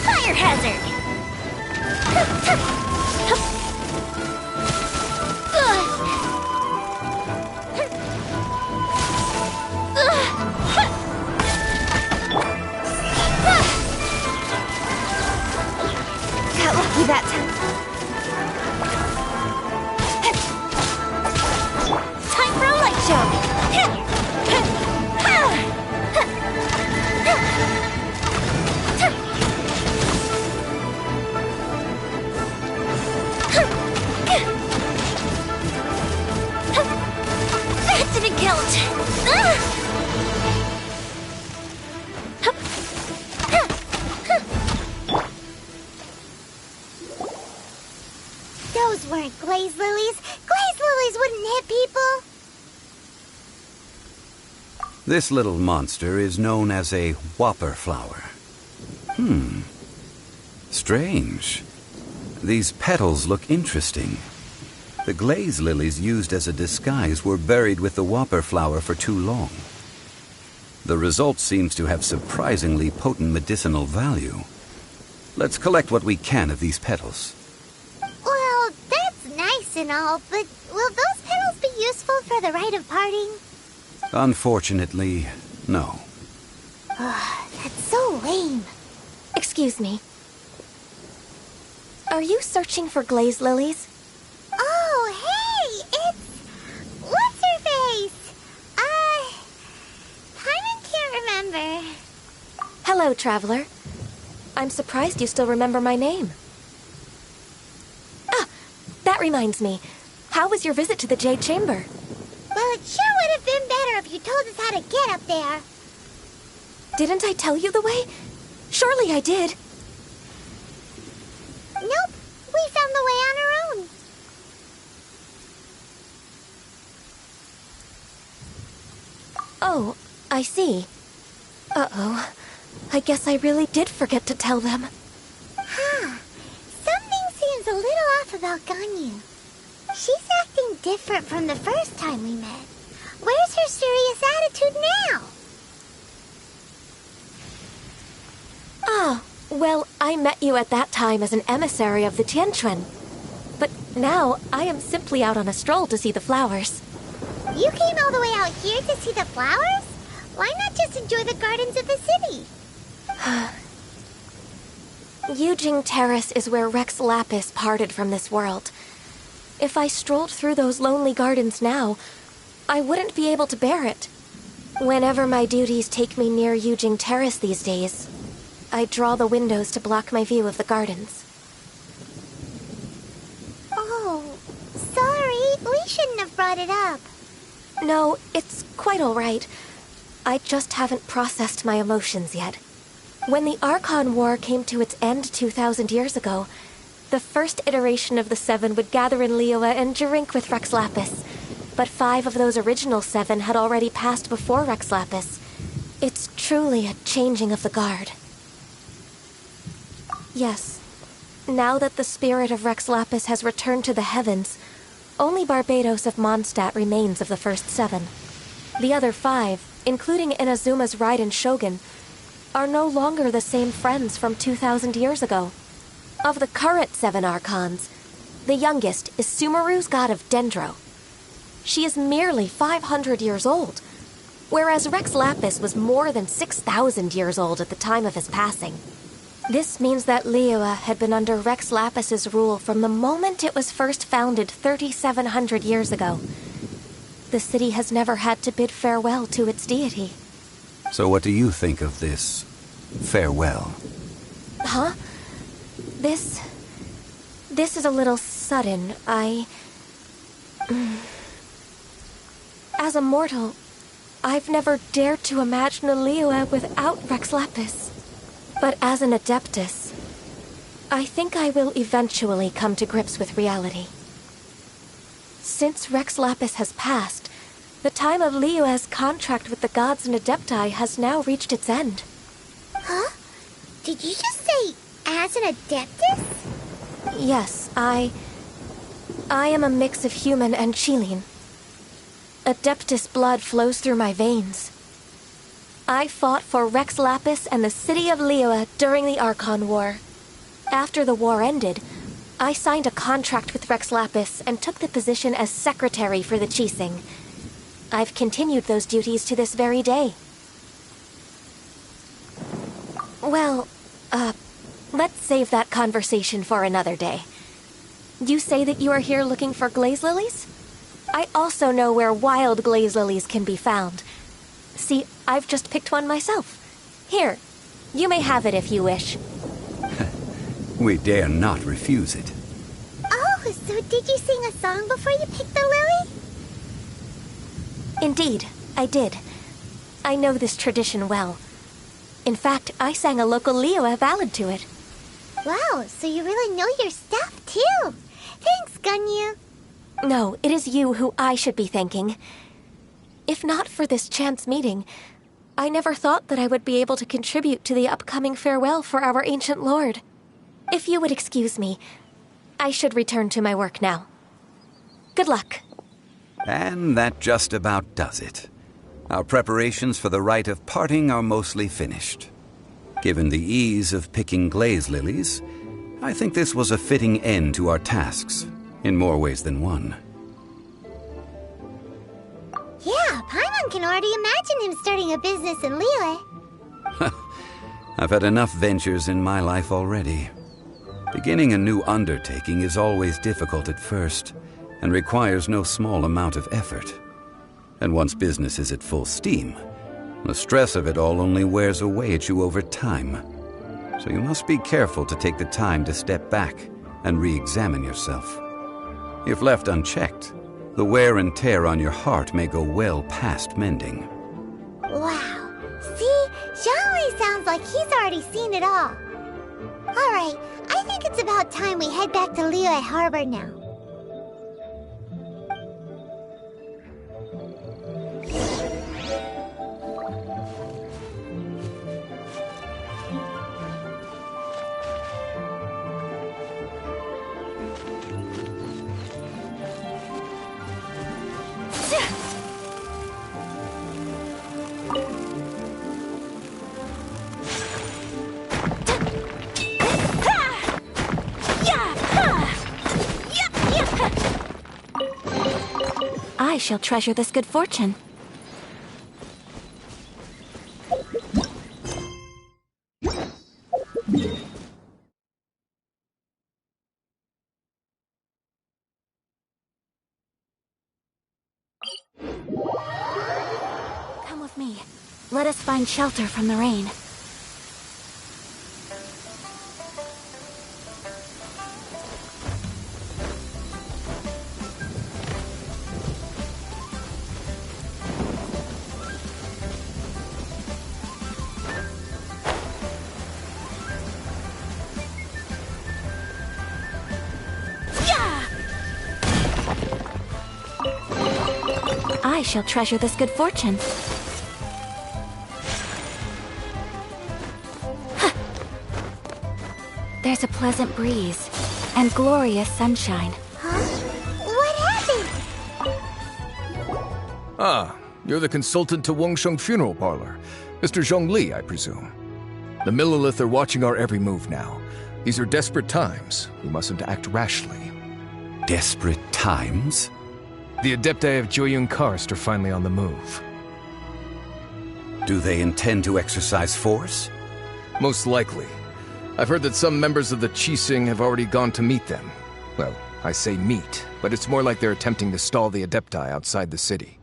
Fire hazard. Got lucky that time. Time for a light show. That didn't count. Those weren't glaze lilies. Glaze lilies wouldn't hit people. This little monster is known as a whopper flower. Strange. These petals look interesting. The glaze lilies used as a disguise were buried with the whopper flower for too long. The result seems to have surprisingly potent medicinal value. Let's collect what we can of these petals. Well, that's nice and all, but will those petals be useful for the rite of parting? Unfortunately, no. That's so lame. Excuse me. Are you searching for glaze lilies? Oh, hey! It's... What's-her-face? Paimon can't remember. Hello, traveler. I'm surprised you still remember my name. Ah, that reminds me. How was your visit to the Jade Chamber? Well, it sure would have been better if you told us how to get up there. Didn't I tell you the way? Surely I did. Nope, we found the way on our own. Oh, I see. Uh-oh. I guess I really did forget to tell them. Something seems a little off about Ganyu. She's acting different from the first time we met. Where's her serious attitude now? Ah, well, I met you at that time as an emissary of the Tianquan. But now, I am simply out on a stroll to see the flowers. You came all the way out here to see the flowers? Why not just enjoy the gardens of the city? Yujing Terrace is where Rex Lapis parted from this world. If I strolled through those lonely gardens now, I wouldn't be able to bear it. Whenever my duties take me near Yujing Terrace these days, I draw the windows to block my view of the gardens. Oh, sorry. We shouldn't have brought it up. No, it's quite all right. I just haven't processed my emotions yet. When the Arkhan War came to its end 2,000 years ago, the first iteration of the Seven would gather in Liyue and drink with Rex Lapis. But 5 of those original 7 had already passed before Rex Lapis. It's truly a changing of the guard. Yes, now that the spirit of Rex Lapis has returned to the heavens, only Barbados of Mondstadt remains of the first 7. The other 5, including Inazuma's Raiden Shogun, are no longer the same friends from 2,000 years ago. Of the current 7 Archons, the youngest is Sumeru's god of Dendro. She is merely 500 years old, whereas Rex Lapis was more than 6,000 years old at the time of his passing. This means that Liyue had been under Rex Lapis's rule from the moment it was first founded 3,700 years ago. The city has never had to bid farewell to its deity. So what do you think of this farewell? Huh? This is a little sudden. As a mortal, I've never dared to imagine a Liyue without Rex Lapis. But as an Adeptus, I think I will eventually come to grips with reality. Since Rex Lapis has passed, the time of Liyue's contract with the gods and Adepti has now reached its end. Huh? Did you just say, as an Adeptus? Yes, I am a mix of human and Qilin. Adeptus blood flows through my veins. I fought for Rex Lapis and the city of Liyue during the Arkhan War. After the war ended, I signed a contract with Rex Lapis and took the position as secretary for the Qixing. I've continued those duties to this very day. Well, let's save that conversation for another day. You say that you are here looking for glaze lilies? I also know where wild glaze lilies can be found. See, I've just picked one myself. Here, you may have it if you wish. We dare not refuse it. Oh, so did you sing a song before you picked the lily? Indeed, I did. I know this tradition well. In fact, I sang a local Liyue ballad to it. Wow, so you really know your stuff, too. Thanks, Ganyu. No, it is you who I should be thanking. If not for this chance meeting, I never thought that I would be able to contribute to the upcoming farewell for our ancient lord. If you would excuse me, I should return to my work now. Good luck. And that just about does it. Our preparations for the rite of parting are mostly finished. Given the ease of picking glaze lilies, I think this was a fitting end to our tasks, in more ways than one. Yeah, Paimon can already imagine him starting a business in Liyue. I've had enough ventures in my life already. Beginning a new undertaking is always difficult at first, and requires no small amount of effort. And once business is at full steam, the stress of it all only wears away at you over time. So you must be careful to take the time to step back and re-examine yourself. If left unchecked, the wear and tear on your heart may go well past mending. Wow. See? Zhongli sounds like he's already seen it all. Alright, I think it's about time we head back to Liyue Harbor now. I shall treasure this good fortune. Come with me. Let us find shelter from the rain. I shall treasure this good fortune. There's a pleasant breeze and glorious sunshine. Huh? What happened? Ah, you're the consultant to Wangsheng Funeral Parlor. Mr. Zhongli, I presume. The Millelith are watching our every move now. These are desperate times. We mustn't act rashly. Desperate times? The Adepti of Joyun Karst are finally on the move. Do they intend to exercise force? Most likely. I've heard that some members of the Qixing have already gone to meet them. Well, I say meet, but it's more like they're attempting to stall the Adepti outside the city.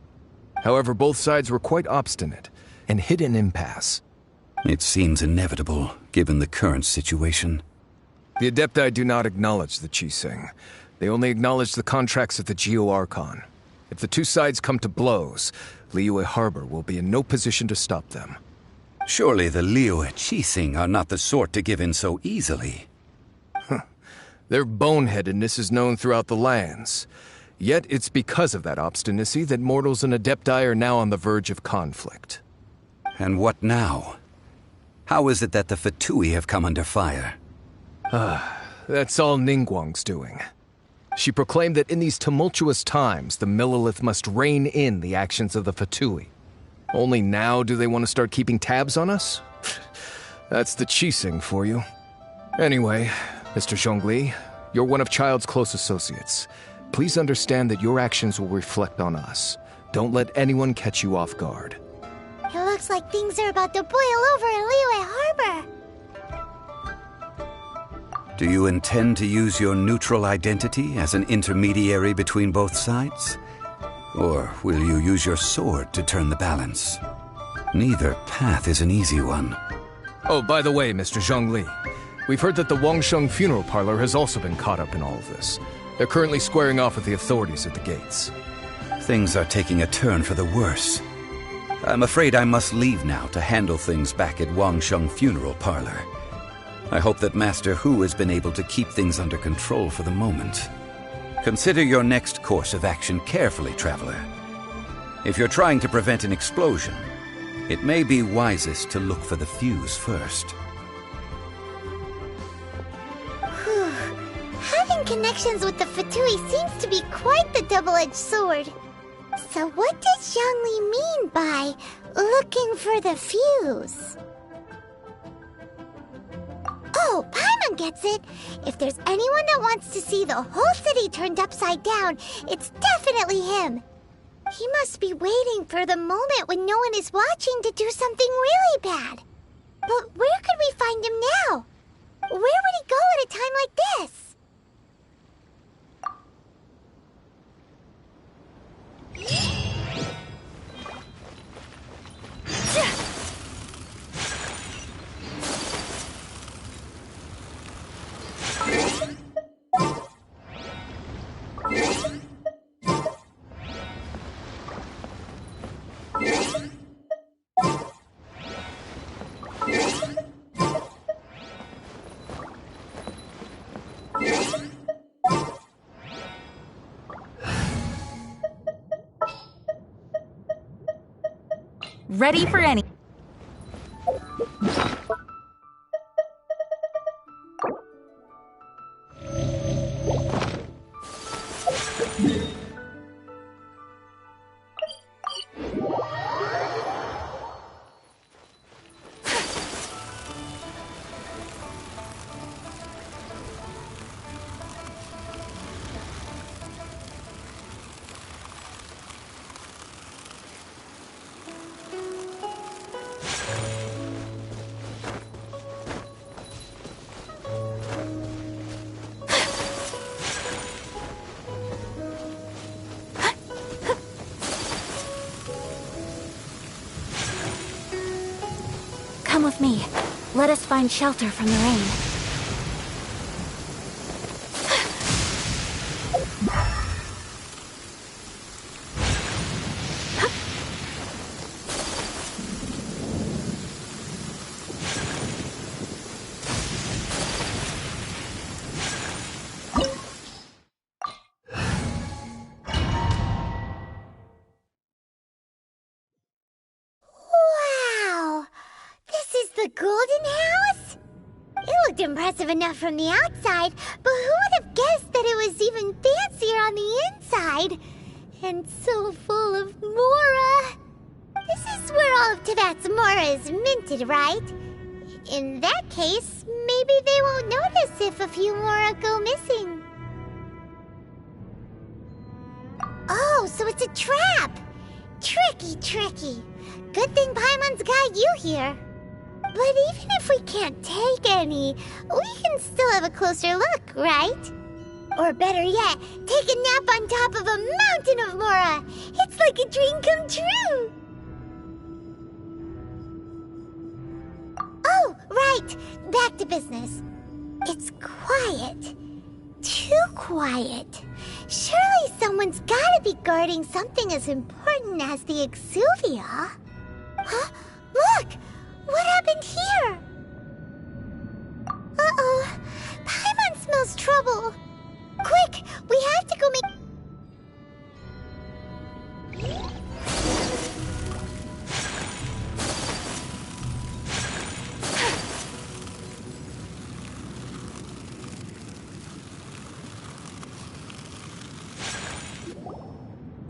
However, both sides were quite obstinate and hit an impasse. It seems inevitable, given the current situation. The Adepti do not acknowledge the Qixing. They only acknowledge the contracts of the Geo-Arkhan. If the two sides come to blows, Liyue Harbor will be in no position to stop them. Surely the Liyue Qixing are not the sort to give in so easily. Their boneheadedness is known throughout the lands. Yet it's because of that obstinacy that mortals and Adepti are now on the verge of conflict. And what now? How is it that the Fatui have come under fire? That's all Ningguang's doing. She proclaimed that in these tumultuous times, the Millelith must rein in the actions of the Fatui. Only now do they want to start keeping tabs on us? That's the Qixing for you. Anyway, Mr. Zhongli, you're one of Child's close associates. Please understand that your actions will reflect on us. Don't let anyone catch you off guard. It looks like things are about to boil over in Liyue Harbor. Do you intend to use your neutral identity as an intermediary between both sides? Or will you use your sword to turn the balance? Neither path is an easy one. Oh, by the way, Mr. Zhongli, we've heard that the Wangsheng Funeral Parlor has also been caught up in all of this. They're currently squaring off with the authorities at the gates. Things are taking a turn for the worse. I'm afraid I must leave now to handle things back at Wangsheng Funeral Parlor. I hope that Master Hu has been able to keep things under control for the moment. Consider your next course of action carefully, Traveler. If you're trying to prevent an explosion, it may be wisest to look for the fuse first. Having connections with the Fatui seems to be quite the double-edged sword. So what does Zhongli mean by looking for the fuse? Oh, Paimon gets it! If there's anyone that wants to see the whole city turned upside down, it's definitely him! He must be waiting for the moment when no one is watching to do something really bad. But where could we find him now? Where would he go at a time like this? Ready for any. Come with me. Let us find shelter from the rain. The Golden House? It looked impressive enough from the outside, but who would have guessed that it was even fancier on the inside? And so full of Mora. This is where all of Teyvat's Mora is minted, right? In that case, maybe they won't notice if a few Mora go missing. Oh, so it's a trap! Tricky, tricky. Good thing Paimon's got you here. But even if we can't take any, we can still have a closer look, right? Or better yet, take a nap on top of a mountain of Mora! It's like a dream come true! Oh, right! Back to business. It's quiet. Too quiet. Surely someone's gotta be guarding something as important as the Exuvia. Huh? Look! What happened here? Uh-oh. Paimon smells trouble. Quick! We have to go make...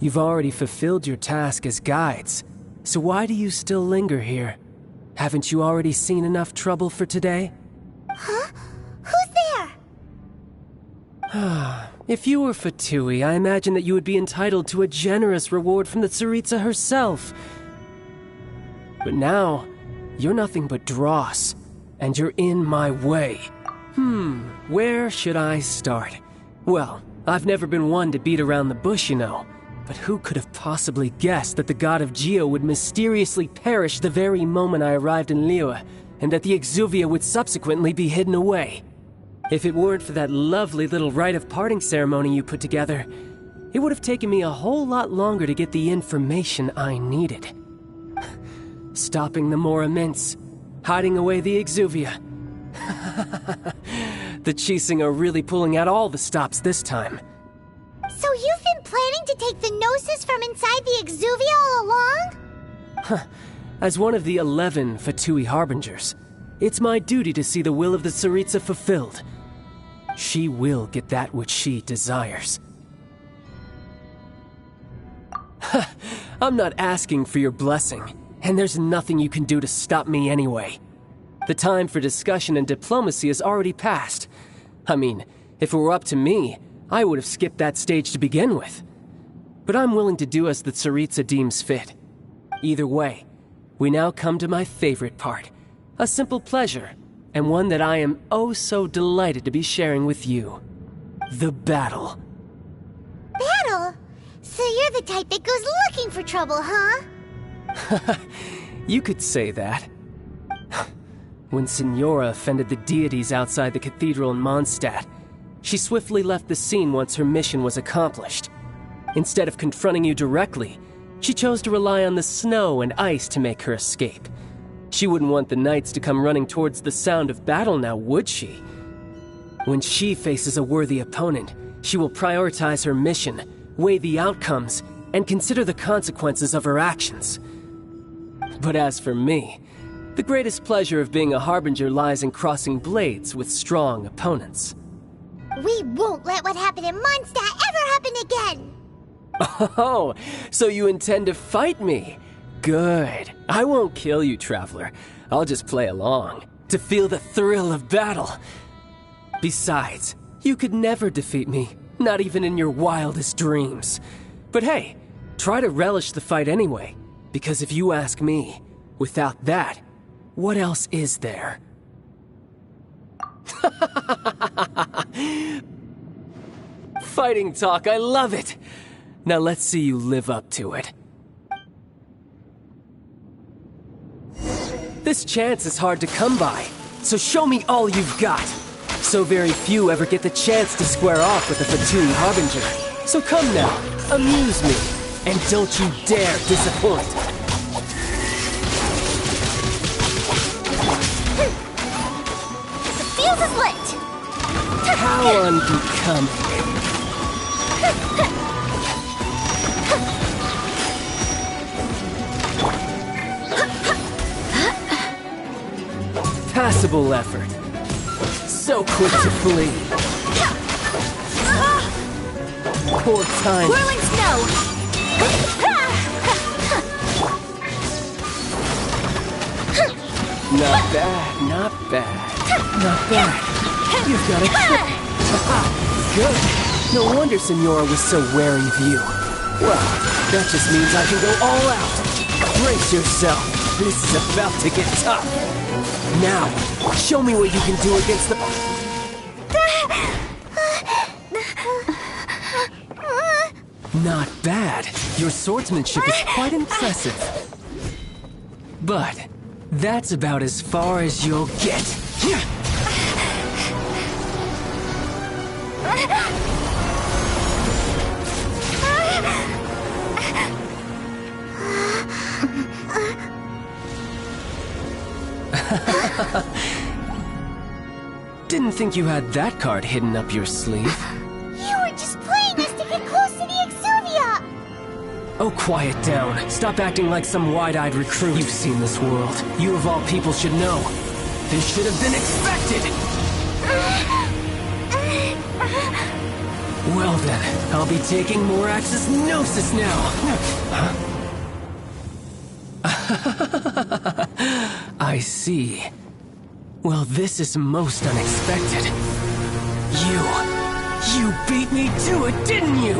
You've already fulfilled your task as guides, so why do you still linger here? Haven't you already seen enough trouble for today? Huh? Who's there? If you were Fatui, I imagine that you would be entitled to a generous reward from the Tsaritsa herself. But now, you're nothing but dross, and you're in my way. Where should I start? Well, I've never been one to beat around the bush, you know. But who could have possibly guessed that the god of Geo would mysteriously perish the very moment I arrived in Liyue, and that the Exuvia would subsequently be hidden away? If it weren't for that lovely little rite of parting ceremony you put together, it would have taken me a whole lot longer to get the information I needed. Stopping the Mora Mints, hiding away the Exuvia. The Chising are really pulling out all the stops this time. So you've been planning to take take the Gnosis from inside the Exuvia all along? As one of the 11 Fatui Harbingers, it's my duty to see the will of the Tsaritsa fulfilled. She will get that which she desires. I'm not asking for your blessing, and there's nothing you can do to stop me anyway. The time for discussion and diplomacy has already passed. I mean, if it were up to me, I would have skipped that stage to begin with. But I'm willing to do as the Tsaritsa deems fit. Either way, we now come to my favorite part. A simple pleasure, and one that I am oh so delighted to be sharing with you. The battle. Battle? So you're the type that goes looking for trouble, huh? You could say that. When Signora offended the deities outside the cathedral in Mondstadt, she swiftly left the scene once her mission was accomplished. Instead of confronting you directly, she chose to rely on the snow and ice to make her escape. She wouldn't want the knights to come running towards the sound of battle now, would she? When she faces a worthy opponent, she will prioritize her mission, weigh the outcomes, and consider the consequences of her actions. But as for me, the greatest pleasure of being a Harbinger lies in crossing blades with strong opponents. We won't let what happened in Mondstadt ever happen again! Oh, so you intend to fight me? Good. I won't kill you, Traveler. I'll just play along, to feel the thrill of battle. Besides, you could never defeat me, not even in your wildest dreams. But hey, try to relish the fight anyway, because if you ask me, without that, what else is there? Fighting talk, I love it! Now let's see you live up to it. This chance is hard to come by, so show me all you've got. So very few ever get the chance to square off with a Fatui Harbinger. So come now, amuse me, and don't you dare disappoint. The fuse is lit! How unbecoming. Passable effort. So quick to flee. Poor time. Whirling snow! Not bad, not bad. Not bad. You've got a trick. Good. No wonder Signora was so wary of you. Well, that just means I can go all out. Brace yourself. This is about to get tough. Now, show me what you can do against the... Not bad. Your swordsmanship is quite impressive. But that's about as far as you'll get. Didn't think you had that card hidden up your sleeve. You were just playing us to get close to the Exuvia! Oh, quiet down. Stop acting like some wide-eyed recruit. You've seen this world. You of all people should know. This should have been expected! Well then, I'll be taking Morax's Gnosis now! I see. Well, this is most unexpected. You beat me to it, didn't you?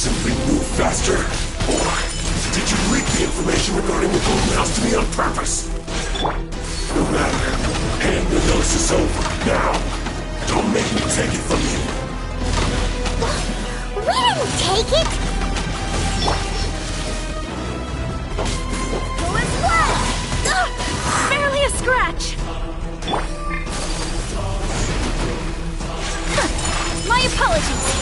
simply move faster? Or did you leak the information regarding the Golden House to me on purpose? No matter. Hand the Gnosis over, now! Don't make me take it from you! We didn't take it! Barely a scratch! My apologies!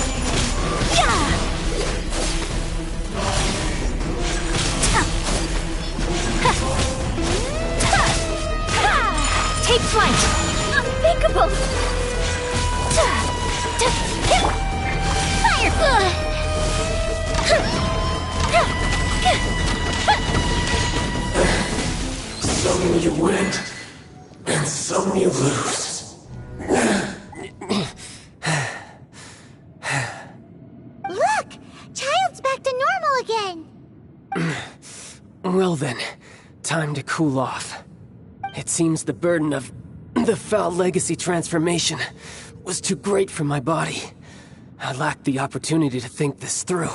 Take flight! Unthinkable! Fire! Some you win, and some you lose. Look! Child's back to normal again! Well then, time to cool off. It seems the burden of the foul legacy transformation was too great for my body. I lacked the opportunity to think this through.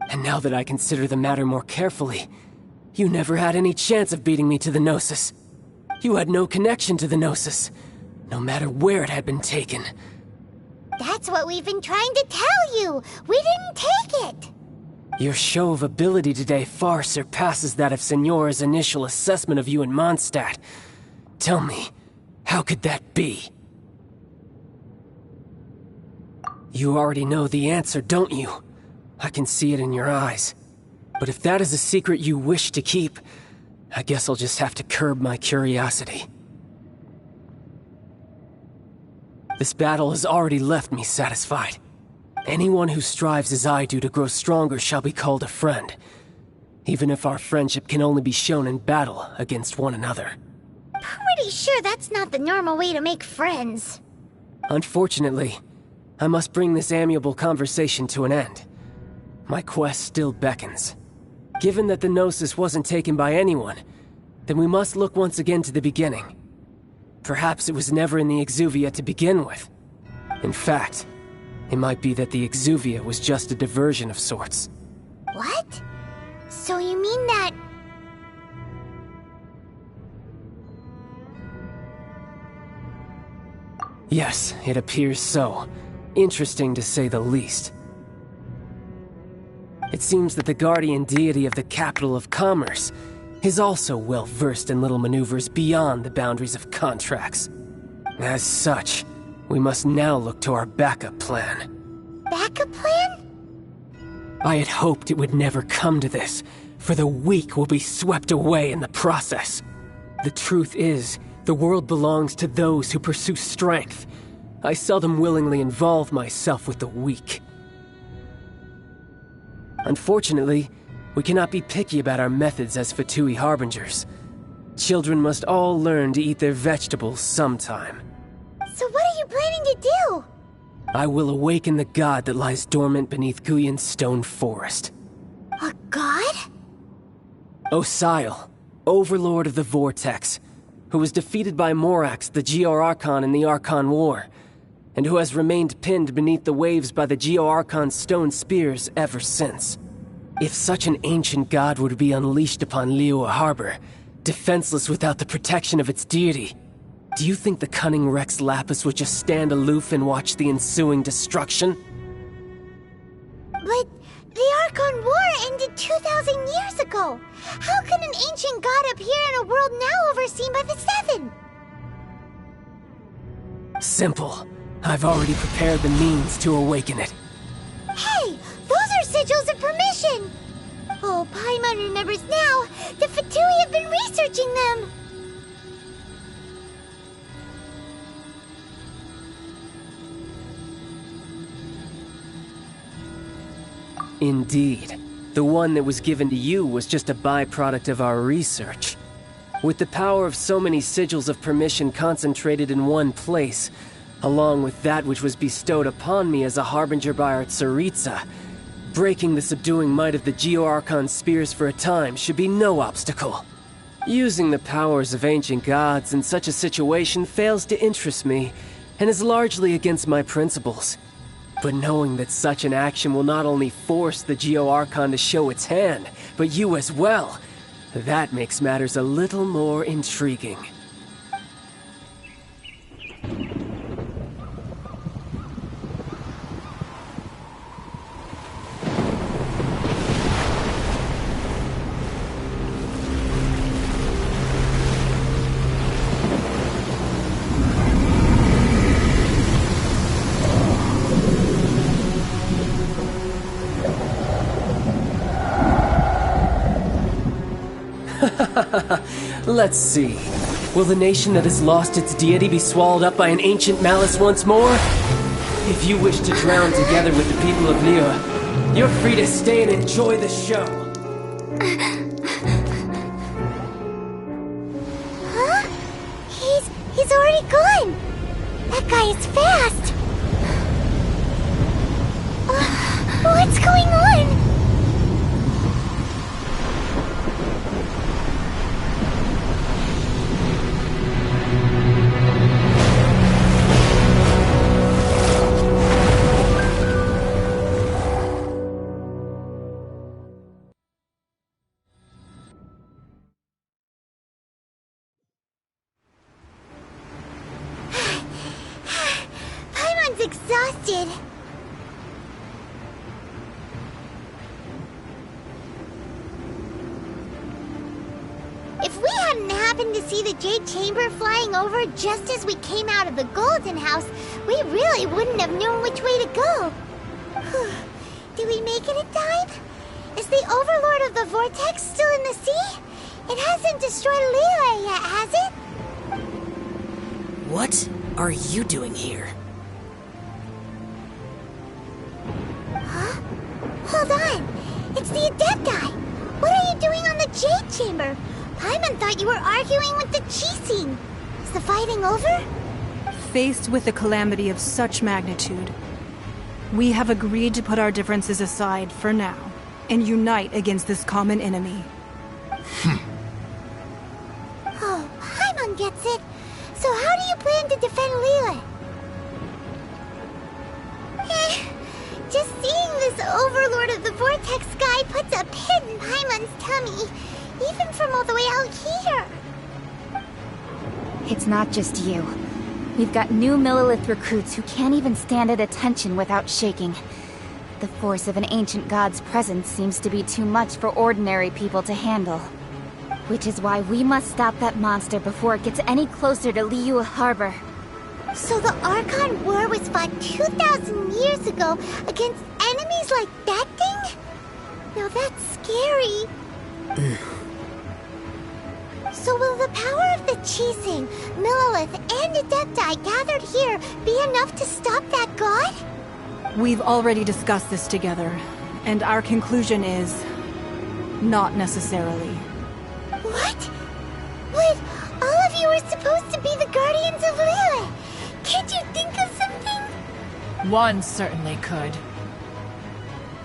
And now that I consider the matter more carefully, you never had any chance of beating me to the Gnosis. You had no connection to the Gnosis, no matter where it had been taken. That's what we've been trying to tell you! We didn't take it! Your show of ability today far surpasses that of Signora's initial assessment of you in Mondstadt. Tell me, how could that be? You already know the answer, don't you? I can see it in your eyes. But if that is a secret you wish to keep, I guess I'll just have to curb my curiosity. This battle has already left me satisfied. Anyone who strives as I do to grow stronger shall be called a friend, even if our friendship can only be shown in battle against one another. Pretty sure that's not the normal way to make friends. Unfortunately, I must bring this amiable conversation to an end. My quest still beckons. Given that the Gnosis wasn't taken by anyone, then we must look once again to the beginning. Perhaps it was never in the Exuvia to begin with. In fact, it might be that the Exuvia was just a diversion of sorts. What? So you mean that... Yes, it appears so. Interesting to say the least. It seems that the guardian deity of the capital of commerce is also well versed in little maneuvers beyond the boundaries of contracts. As such, we must now look to our backup plan. Backup plan? I had hoped it would never come to this, for the weak will be swept away in the process. The truth is, the world belongs to those who pursue strength. I seldom willingly involve myself with the weak. Unfortunately, we cannot be picky about our methods as F2P harbingers. Children must all learn to eat their vegetables sometime. So what are you planning to do? I will awaken the god that lies dormant beneath Guyon's stone forest. A god? Osile, overlord of the Vortex, who was defeated by Morax, the Geo-Arkhan in the Arkhan War, and who has remained pinned beneath the waves by the Geo-Arkhan's stone spears ever since. If such an ancient god were to be unleashed upon Liyue Harbor, defenseless without the protection of its deity, do you think the cunning Rex Lapis would just stand aloof and watch the ensuing destruction? But the Arkhan War ended 2,000 years ago. How can an ancient god appear in a world now overseen by the Seven? Simple. I've already prepared the means to awaken it. Hey! Those are sigils of permission! Oh, Paimon remembers now! The F2P have been researching them! Indeed. The one that was given to you was just a byproduct of our research. With the power of so many sigils of permission concentrated in one place, along with that which was bestowed upon me as a harbinger by our Tsaritsa, breaking the subduing might of the Geo-Arkhan spears for a time should be no obstacle. Using the powers of ancient gods in such a situation fails to interest me, and is largely against my principles. But knowing that such an action will not only force the Geo-Archon to show its hand, but you as well, that makes matters a little more intriguing. Let's see. Will the nation that has lost its deity be swallowed up by an ancient malice once more? If you wish to drown together with the people of Liyue, you're free to stay and enjoy the show. Huh? He's already gone. That guy is fast. What's going on? Exhausted. If we hadn't happened to see the Jade Chamber flying over just as we came out of the Golden House, we really wouldn't have known which way to go. Did we make it in time? Is the Overlord of the Vortex still in the sea? It hasn't destroyed Liyue yet, has it? What are you doing here? Huh? Hold on! It's the Adepti! What are you doing on the Jade Chamber? Paimon thought you were arguing with the Chising. Is the fighting over? Faced with a calamity of such magnitude, we have agreed to put our differences aside for now and unite against this common enemy. Oh, Paimon gets it. So how do you plan to defend Liyue? Just seeing this Overlord of the Vortex guy puts a pit in Paimon's tummy, even from all the way out here. It's not just you. We've got new Millilith recruits who can't even stand at attention without shaking. The force of an ancient god's presence seems to be too much for ordinary people to handle. Which is why we must stop that monster before it gets any closer to Liyue Harbor. So the Arkhan War was fought 2,000 years ago against enemies like that thing? Now that's scary. So will the power of the Chising, Millilith, and Adepti gathered here be enough to stop that god? We've already discussed this together, and our conclusion is... not necessarily. What? But all of you are supposed to be the guardians of Liyue. Can't you think of something? One certainly could.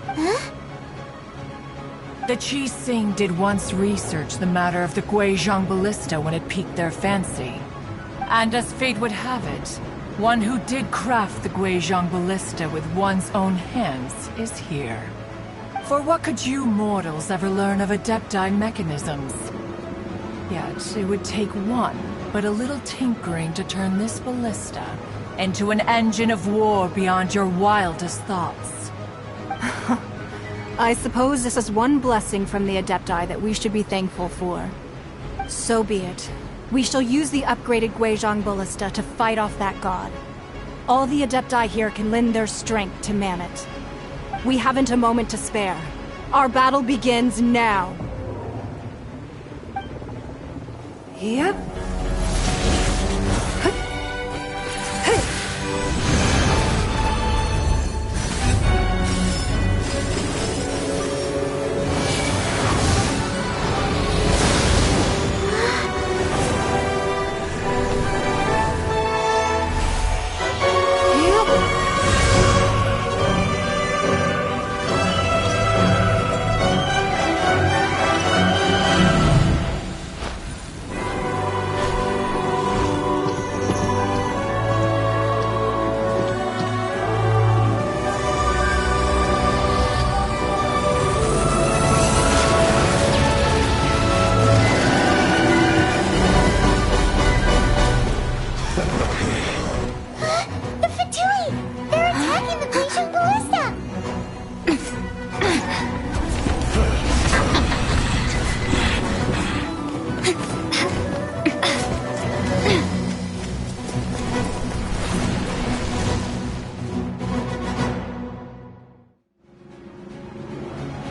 Huh? The Chising did once research the matter of the Guizhong Ballista when it piqued their fancy. And as fate would have it, one who did craft the Guizhong Ballista with one's own hands is here. For what could you mortals ever learn of Adepti mechanisms? Yet, it would take one, but a little tinkering to turn this ballista into an engine of war beyond your wildest thoughts. I suppose this is one blessing from the Adepti that we should be thankful for. So be it. We shall use the upgraded Guizhong Ballista to fight off that god. All the Adepti here can lend their strength to man it. We haven't a moment to spare. Our battle begins now. Yep.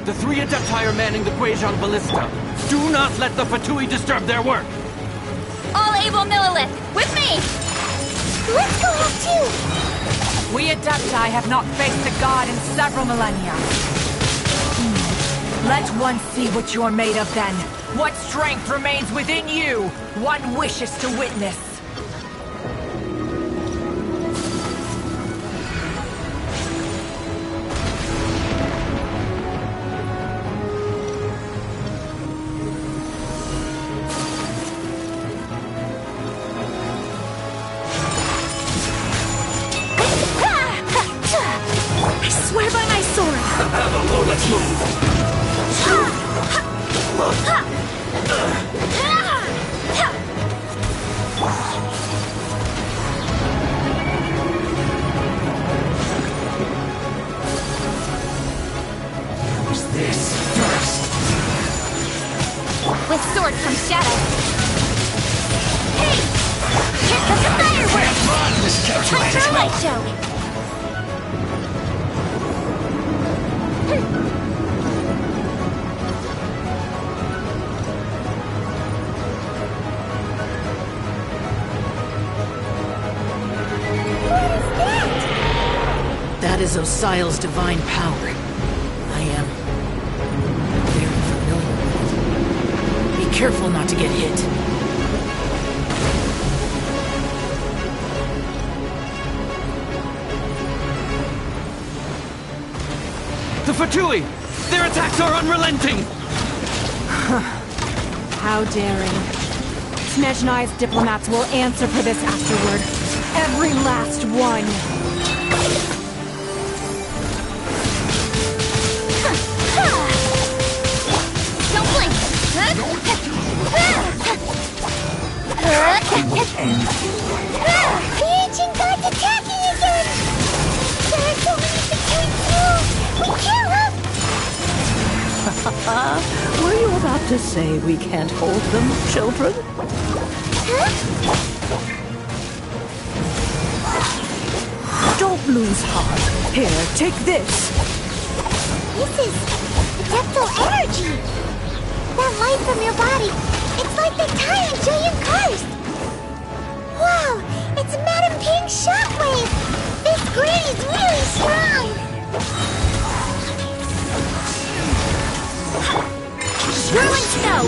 The 3 Adepti are manning the Guizhong Ballista. Do not let the Fatui disturb their work! All able Millilith, with me! Let's go help too! We Adepti have not faced the god in several millennia. Let one see what you're made of then. What strength remains within you, one wishes to witness. I swear by my sword! Hello, let's move! Who's this first? With sword comes shadow. Hey! Here comes the fireworks! Time for a light show! That is Osial's divine power. I am very familiar with it. Be careful not to get hit. The Fatui! Their attacks are unrelenting! How daring. Snezhnai's diplomats will answer for this afterward. Every last one. Don't blink! The ancient god's attacking again! There are so many between too! We can't look! Were you about to say we can't hold them, children? Don't lose heart. Here, take this. This is Adeptal energy! That light from your body, it's like the tie on Julian Karst! Wow, it's Madame Ping's shockwave! This grady's really strong! Whirling snow!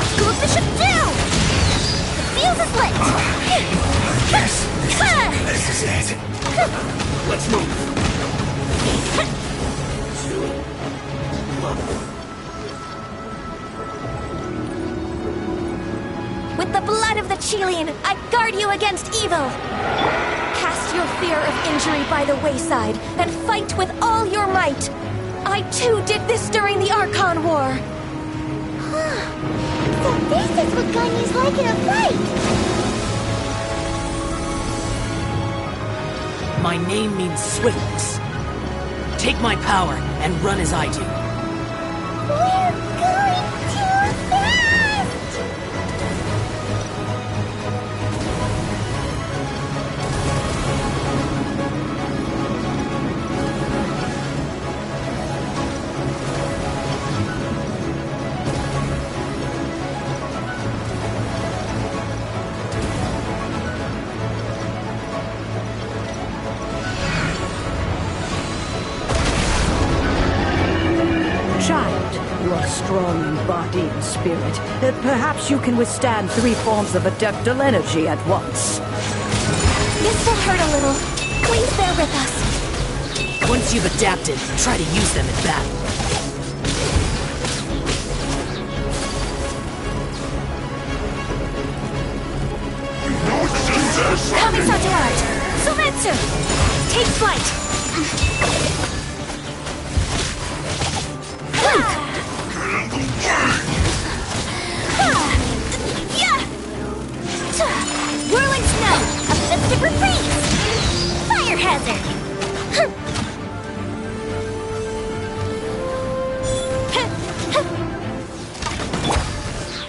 Scoop the ship down! The fuse is lit! Yes, this is it. Let's move. With the blood of the Chilean, I guard you against evil! Cast your fear of injury by the wayside, and fight with all your might! I too did this during the Arkhan War! So this is what Ganya's like in a fight! My name means swiftness. Take my power and run as I do. We're going too fast! You are strong in body and spirit. Perhaps you can withstand 3 forms of adeptal energy at once. This will hurt a little. Please bear with us. Once you've adapted, try to use them in battle. Kamisate art! Sometsu! Take flight! Whirling snow! A festive reprise! Fire hazard!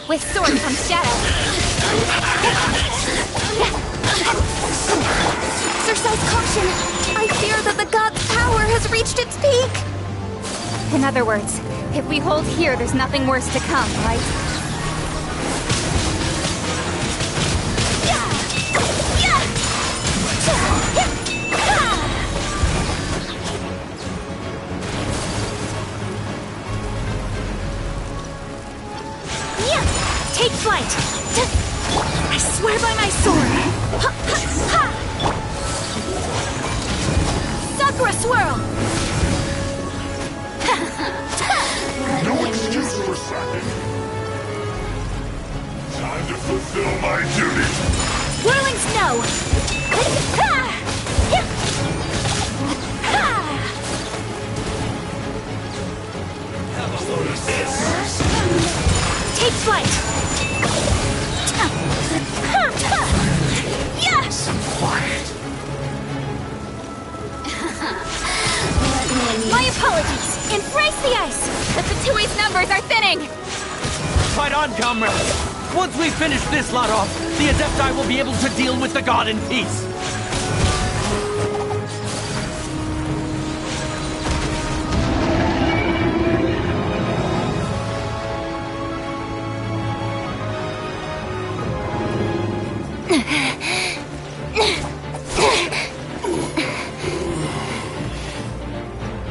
With sword some shadow. Exercise caution. I fear that the god's power has reached its peak. In other words, if we hold here, there's nothing worse to come, right? Take flight! I swear by my sword! Sakura swirl! No excuse for slacking. Time to fulfill my duty. Whirling snow! Take flight! Yes! My apologies! Embrace the ice! The Fatui's numbers are thinning! Fight on, comrades! Once we finish this lot off, the Adepti will be able to deal with the god in peace!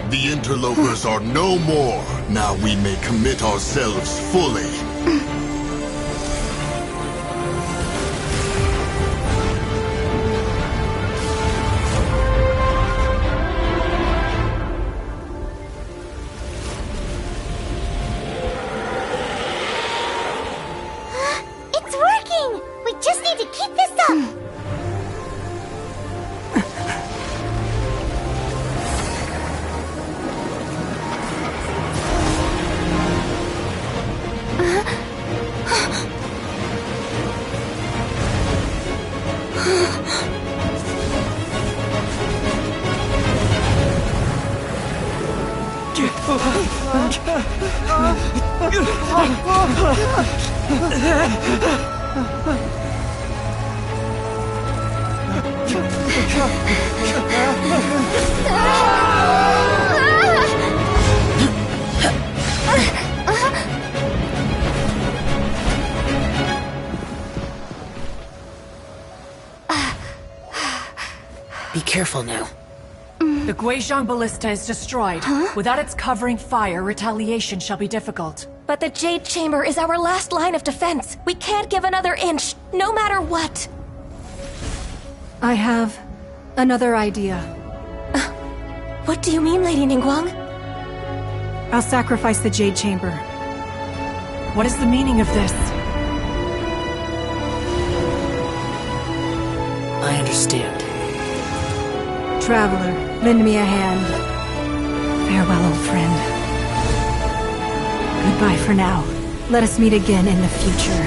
The interlopers are no more. Now we may commit ourselves fully. It's working! We just need to keep this up! Be careful now. The Guizhong Ballista is destroyed. Without its covering fire, retaliation shall be difficult. But the Jade Chamber is our last line of defense. We can't give another inch, no matter what. I have another idea. What do you mean, Lady Ningguang? I'll sacrifice the Jade Chamber. What is the meaning of this? I understand. Traveler, lend me a hand. Farewell, old friend. Goodbye for now. Let us meet again in the future.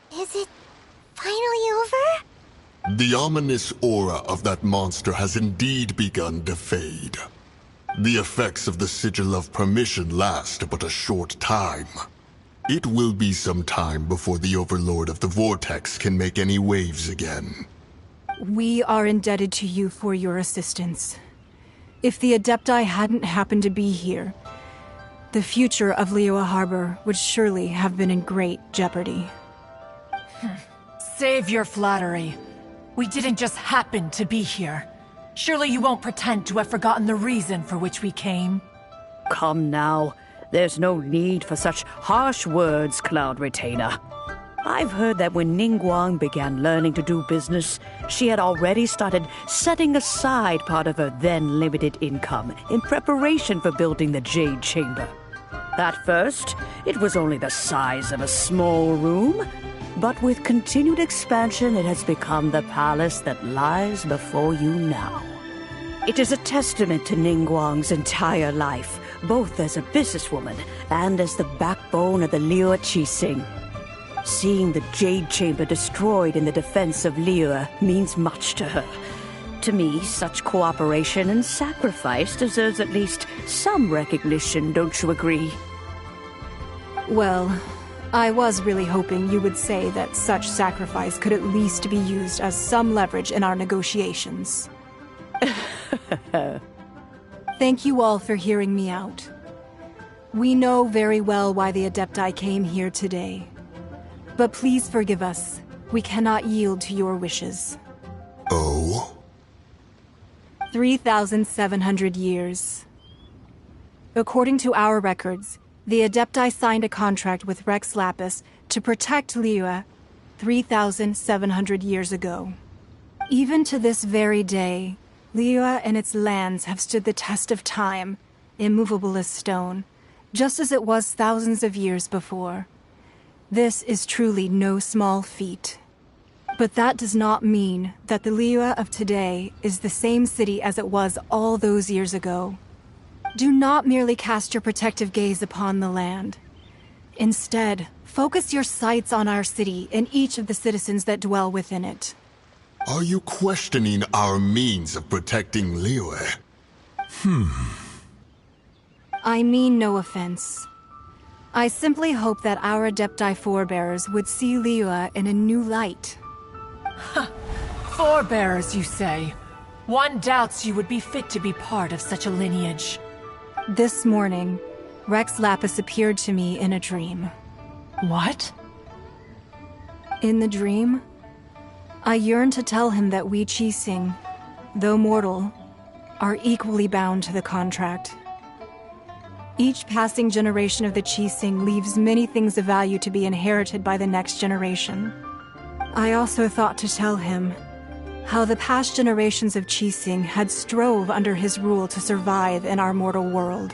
Is it finally over? The ominous aura of that monster has indeed begun to fade. The effects of the Sigil of Permission last but a short time. It will be some time before the Overlord of the Vortex can make any waves again. We are indebted to you for your assistance. If the Adepti hadn't happened to be here, the future of Liyue Harbor would surely have been in great jeopardy. Save your flattery. We didn't just happen to be here. Surely you won't pretend to have forgotten the reason for which we came? Come now. There's no need for such harsh words, Cloud Retainer. I've heard that when Ningguang began learning to do business, she had already started setting aside part of her then limited income in preparation for building the Jade Chamber. At first, it was only the size of a small room, but with continued expansion, it has become the palace that lies before you now. It is a testament to Ningguang's entire life, both as a businesswoman and as the backbone of the Liyue Qixing. Seeing the Jade Chamber destroyed in the defense of Liyue means much to her. To me, such cooperation and sacrifice deserves at least some recognition, don't you agree? Well, I was really hoping you would say that such sacrifice could at least be used as some leverage in our negotiations. Thank you all for hearing me out. We know very well why the Adepti came here today. But please forgive us. We cannot yield to your wishes. Oh? 3,700 years. According to our records, the Adepti signed a contract with Rex Lapis to protect Liyue 3,700 years ago. Even to this very day, Liyue and its lands have stood the test of time, immovable as stone, just as it was thousands of years before. This is truly no small feat. But that does not mean that the Liyue of today is the same city as it was all those years ago. Do not merely cast your protective gaze upon the land. Instead, focus your sights on our city and each of the citizens that dwell within it. Are you questioning our means of protecting Liyue? I mean no offense. I simply hope that our Adepti forebears would see Liyue in a new light. Forebears, you say? One doubts you would be fit to be part of such a lineage. This morning, Rex Lapis appeared to me in a dream. What? In the dream, I yearned to tell him that we Qixing, though mortal, are equally bound to the contract. Each passing generation of the Qixing leaves many things of value to be inherited by the next generation. I also thought to tell him how the past generations of Qixing had strove under his rule to survive in our mortal world,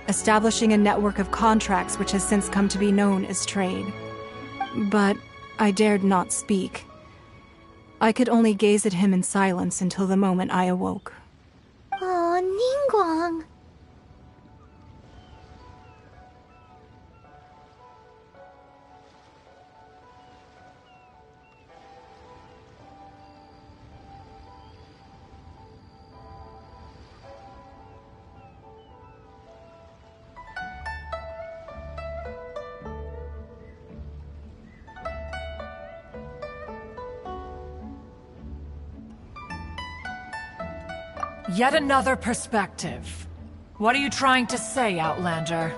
establishing a network of contracts which has since come to be known as trade. But I dared not speak. I could only gaze at him in silence until the moment I awoke. Oh, Ningguang. Yet another perspective. What are you trying to say, Outlander?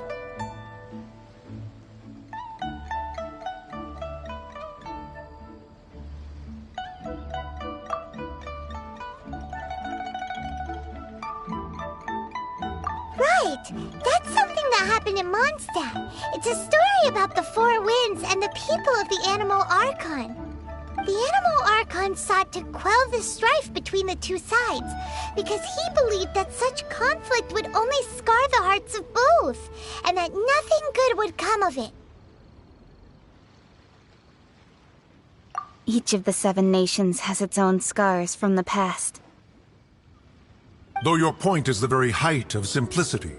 Right! That's something that happened in Mondstadt. It's a story about the Four Winds and the people of the Animal Arkhan. The Animal Arkhan sought to quell the strife between the two sides, because he believed that such conflict would only scar the hearts of both, and that nothing good would come of it. Each of the 7 nations has its own scars from the past. Though your point is the very height of simplicity.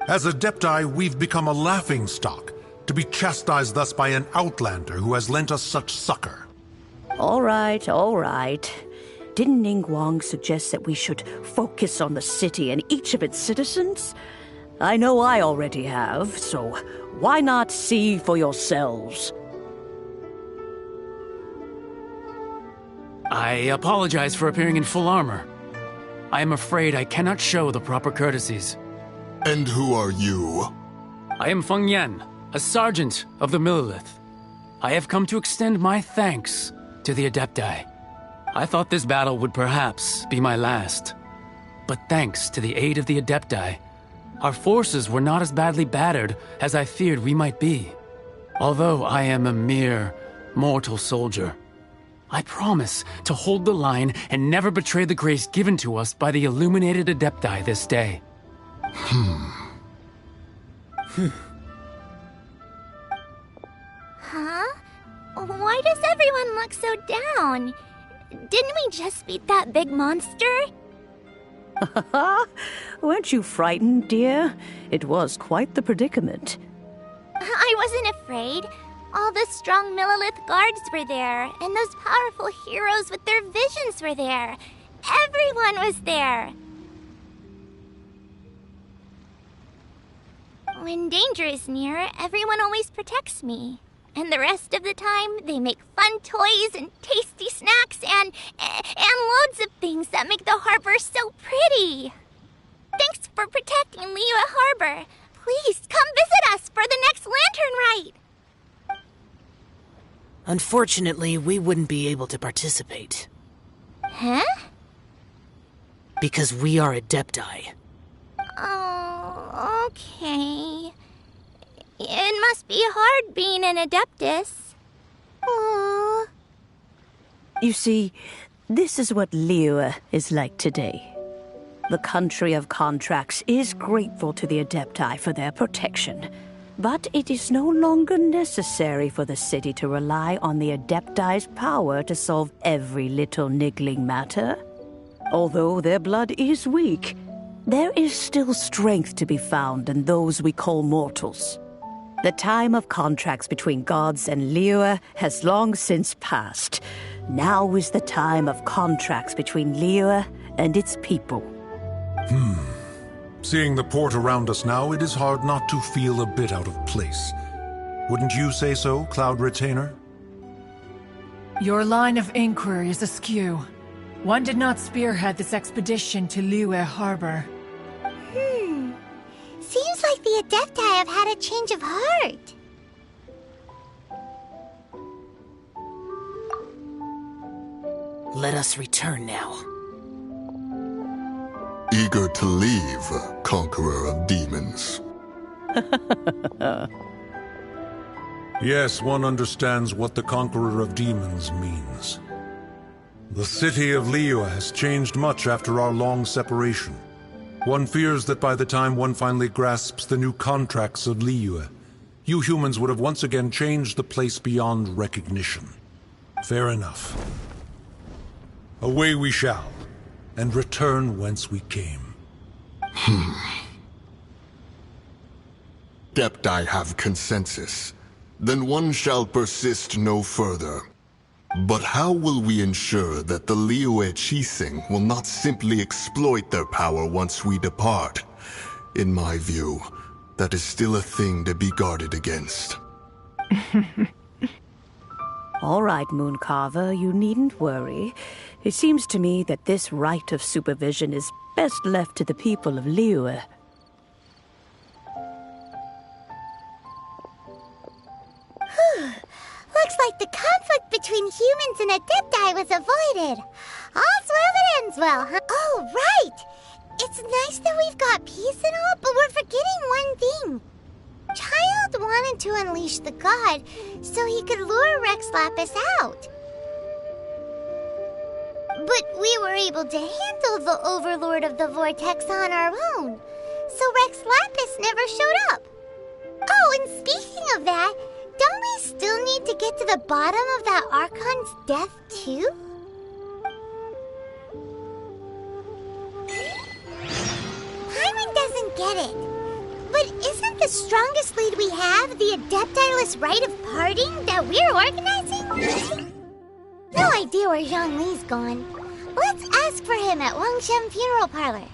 As Adepti, we've become a laughingstock, to be chastised thus by an outlander who has lent us such succor. All right, all right. Didn't Ningguang suggest that we should focus on the city and each of its citizens? I know I already have, so why not see for yourselves? I apologize for appearing in full armor. I am afraid I cannot show the proper courtesies. And who are you? I am Feng Yan, a sergeant of the Millelith. I have come to extend my thanks to the Adepti. I thought this battle would perhaps be my last. But thanks to the aid of the Adepti, Our forces were not as badly battered as I feared we might be. Although I am a mere mortal soldier, I promise to hold the line and never betray the grace given to us by the illuminated Adepti this day. Huh? Why does everyone look so down? Didn't we just beat that big monster? Weren't you frightened, dear? It was quite the predicament. I wasn't afraid. All the strong Millelith guards were there, and those powerful heroes with their visions were there. Everyone was there. When danger is near, everyone always protects me. And the rest of the time, they make fun toys and tasty snacks and loads of things that make the harbor so pretty. Thanks for protecting Liyue Harbor. Please come visit us for the next lantern rite. Unfortunately, we wouldn't be able to participate. Huh? Because we are Adepti. Oh, okay. It must be hard being an Adeptus. Aww. You see, this is what Liyue is like today. The country of contracts is grateful to the Adepti for their protection, but it is no longer necessary for the city to rely on the Adepti's power to solve every little niggling matter. Although their blood is weak, there is still strength to be found in those we call mortals. The time of contracts between gods and Liyue has long since passed. Now is the time of contracts between Liyue and its people. Seeing the port around us now, it is hard not to feel a bit out of place. Wouldn't you say so, Cloud Retainer? Your line of inquiry is askew. One did not spearhead this expedition to Liyue Harbor. Seems like the Adepti have had a change of heart. Let us return now. Eager to leave, Conqueror of Demons. Yes, one understands what the Conqueror of Demons means. The city of Liyue has changed much after our long separation. One fears that by the time one finally grasps the new contracts of Liyue, you humans would have once again changed the place beyond recognition. Fair enough. Away we shall, and return whence we came. Adepti have consensus. Then one shall persist no further. But how will we ensure that the Liyue Qixing will not simply exploit their power once we depart? In my view, that is still a thing to be guarded against. All right, Mooncarver, you needn't worry. It seems to me that this right of supervision is best left to the people of Liyue. Looks like the conflict between humans and Adepti was avoided. All's well that ends well, huh? Oh, right! It's nice that we've got peace and all, but we're forgetting one thing. Child wanted to unleash the god so he could lure Rex Lapis out. But we were able to handle the Overlord of the Vortex on our own, so Rex Lapis never showed up. Oh, and speaking of that, don't we still need to get to the bottom of that Arkhan's death, too? Paimon doesn't get it. But isn't the strongest lead we have the Adepti-less rite of parting that we're organizing? No idea where Zhang Li's gone. Let's ask for him at Wangshen Funeral Parlor.